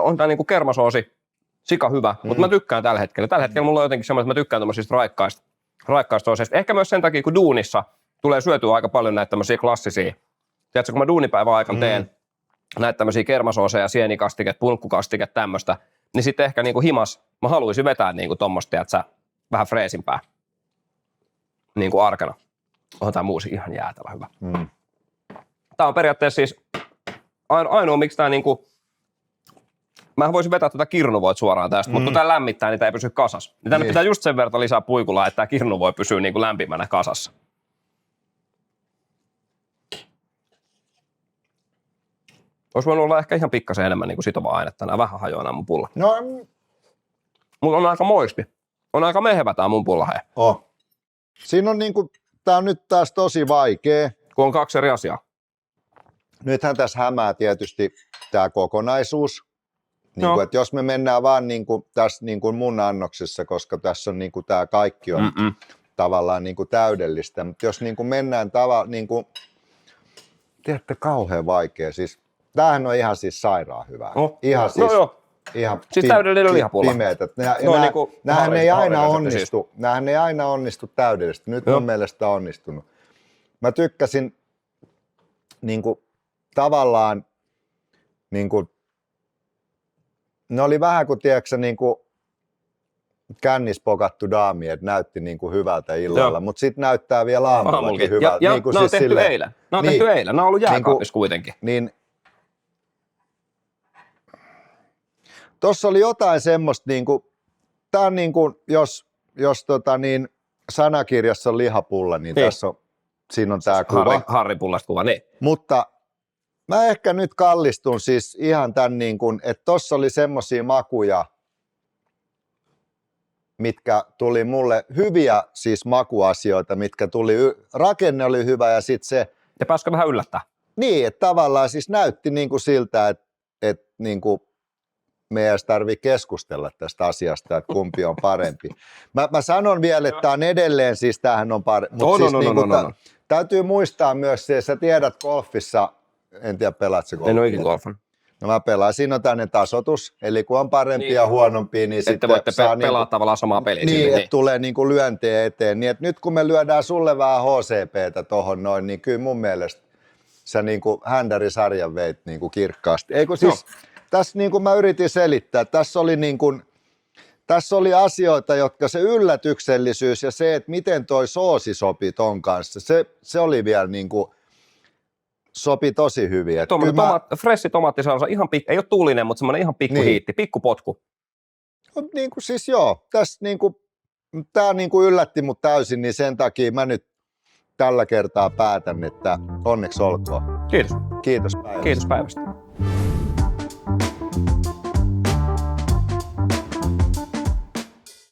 on tää niinku kermasoosi, sika hyvä, mutta mä tykkään tällä hetkellä. Tällä hetkellä mulla on jotenkin semmoinen, että mä tykkään tommosista raikkaista sooseista. Ehkä myös sen takia, kun duunissa tulee syötyä aika paljon näitä tämmöisiä klassisia. Tiedätkö, kun mä duunipäivän aikana teen näitä tämmöisiä kermasooseja, sienikastiketta, punkkukastiketta, tämmöistä, niin sitten ehkä niinku himas, mä haluaisin vetää niinku tommoista, että sä vähän freesimpää. Niinku arkena. Onhan tää muusi ihan jäätävä hyvä. Tää on periaatteessa siis ainoa, miksi tää niinku, mä voisin vetää tätä kirnuvoit suoraan tästä, mutta kun tää lämmittää, niin tää ei pysy kasassa. Niin tänne pitää just sen verran lisää puikulaa, että tää kirnuvoi pysyy niinku lämpimänä kasassa. Olisi voinut olla ehkä ihan pikkasen enemmän niinku sitovaa ainetta. Nää vähän hajoaa nää mun pulla. No, Mutta on aika moisti. On aika mehevä tää mun pulla, hei. Siinä on niinku, tää on nyt taas tosi vaikea. Kun on kaksi eri asiaa. Nythän tässä hämää tietysti tää kokonaisuus. Niinku, että jos me mennään vaan niinku, tässä niinku mun annoksessa, koska tässä on niinku, tää kaikki on tavallaan niinku täydellistä. Mutta jos niinku mennään niinku, tiedätte, kauhean vaikea. Siis, tämähän on ihan siis sairaan hyvää. Ihan siis, ihan siis täydellinen lihapulla. Pimeätä. Niinku Nämähän ei aina onnistu. Nämähän ei aina onnistu täydellisesti. Nyt mun mielestä on onnistunut. Mä tykkäsin niinku, tavallaan niinku, ne oli vähän kuin tiedätkö, niinku, kännispokattu daami, että näytti niinku hyvältä illalla, mutta sitten näyttää vielä aamullakin hyvältä. Ja niinku, nämä on tehty eilen. Nämä on tehty eilen. Nämä on ollut jääkaapissa kuitenkin. Niin, tuossa oli jotain semmoista, niinku, tää on niinku, jos sanakirjassa on lihapulla, niin tässä on, siinä on tää kuva. Harripullasta kuva, niin. Mutta mä ehkä nyt kallistun siis ihan tän niin kuin, että tossa oli semmosia makuja, mitkä tuli mulle hyviä siis makuasioita, mitkä tuli, rakenne oli hyvä ja sit se. Ja pääskö vähän yllättää? Niin, että tavallaan siis näytti niin kuin siltä, että niin kuin me ei edes tarvitse keskustella tästä asiasta, että kumpi on parempi. Mä sanon vielä, että tää on edelleen, siis tämähän on parempi. Täytyy muistaa myös se, sä tiedät golfissa, en tiedä pelaat se golfia. En ole ikinä golfan. No mä pelaan, siinä on tämmöinen tasoitus, eli kun on parempia ja huonompia, niin sitten voitte saa pelaa tavallaan samaa peliä. Niin, että tulee niinku lyöntejä eteen. Niin, että nyt kun me lyödään sulle vähän HCPtä tohon noin, niin kyllä mun mielestä sä niinku händärisarjan veit niinku kirkkaasti. Eikö siis, tässä niin kuin mä yritin selittää, tässä oli asioita, jotka se yllätyksellisyys ja se, että miten toi soosi sopi ton kanssa, se oli vielä niin kuin, sopi tosi hyvin. Freshi tomaattisalsa, ei ole tuulinen, mutta semmoinen ihan pikku hiitti, pikku potku. No, niin kuin siis joo, tässä niin kuin, tää niin kuin yllätti mut täysin, niin sen takia mä nyt tällä kertaa päätän, että onneksi olkoon. Kiitos. Kiitos päivästä. Kiitos päivästä.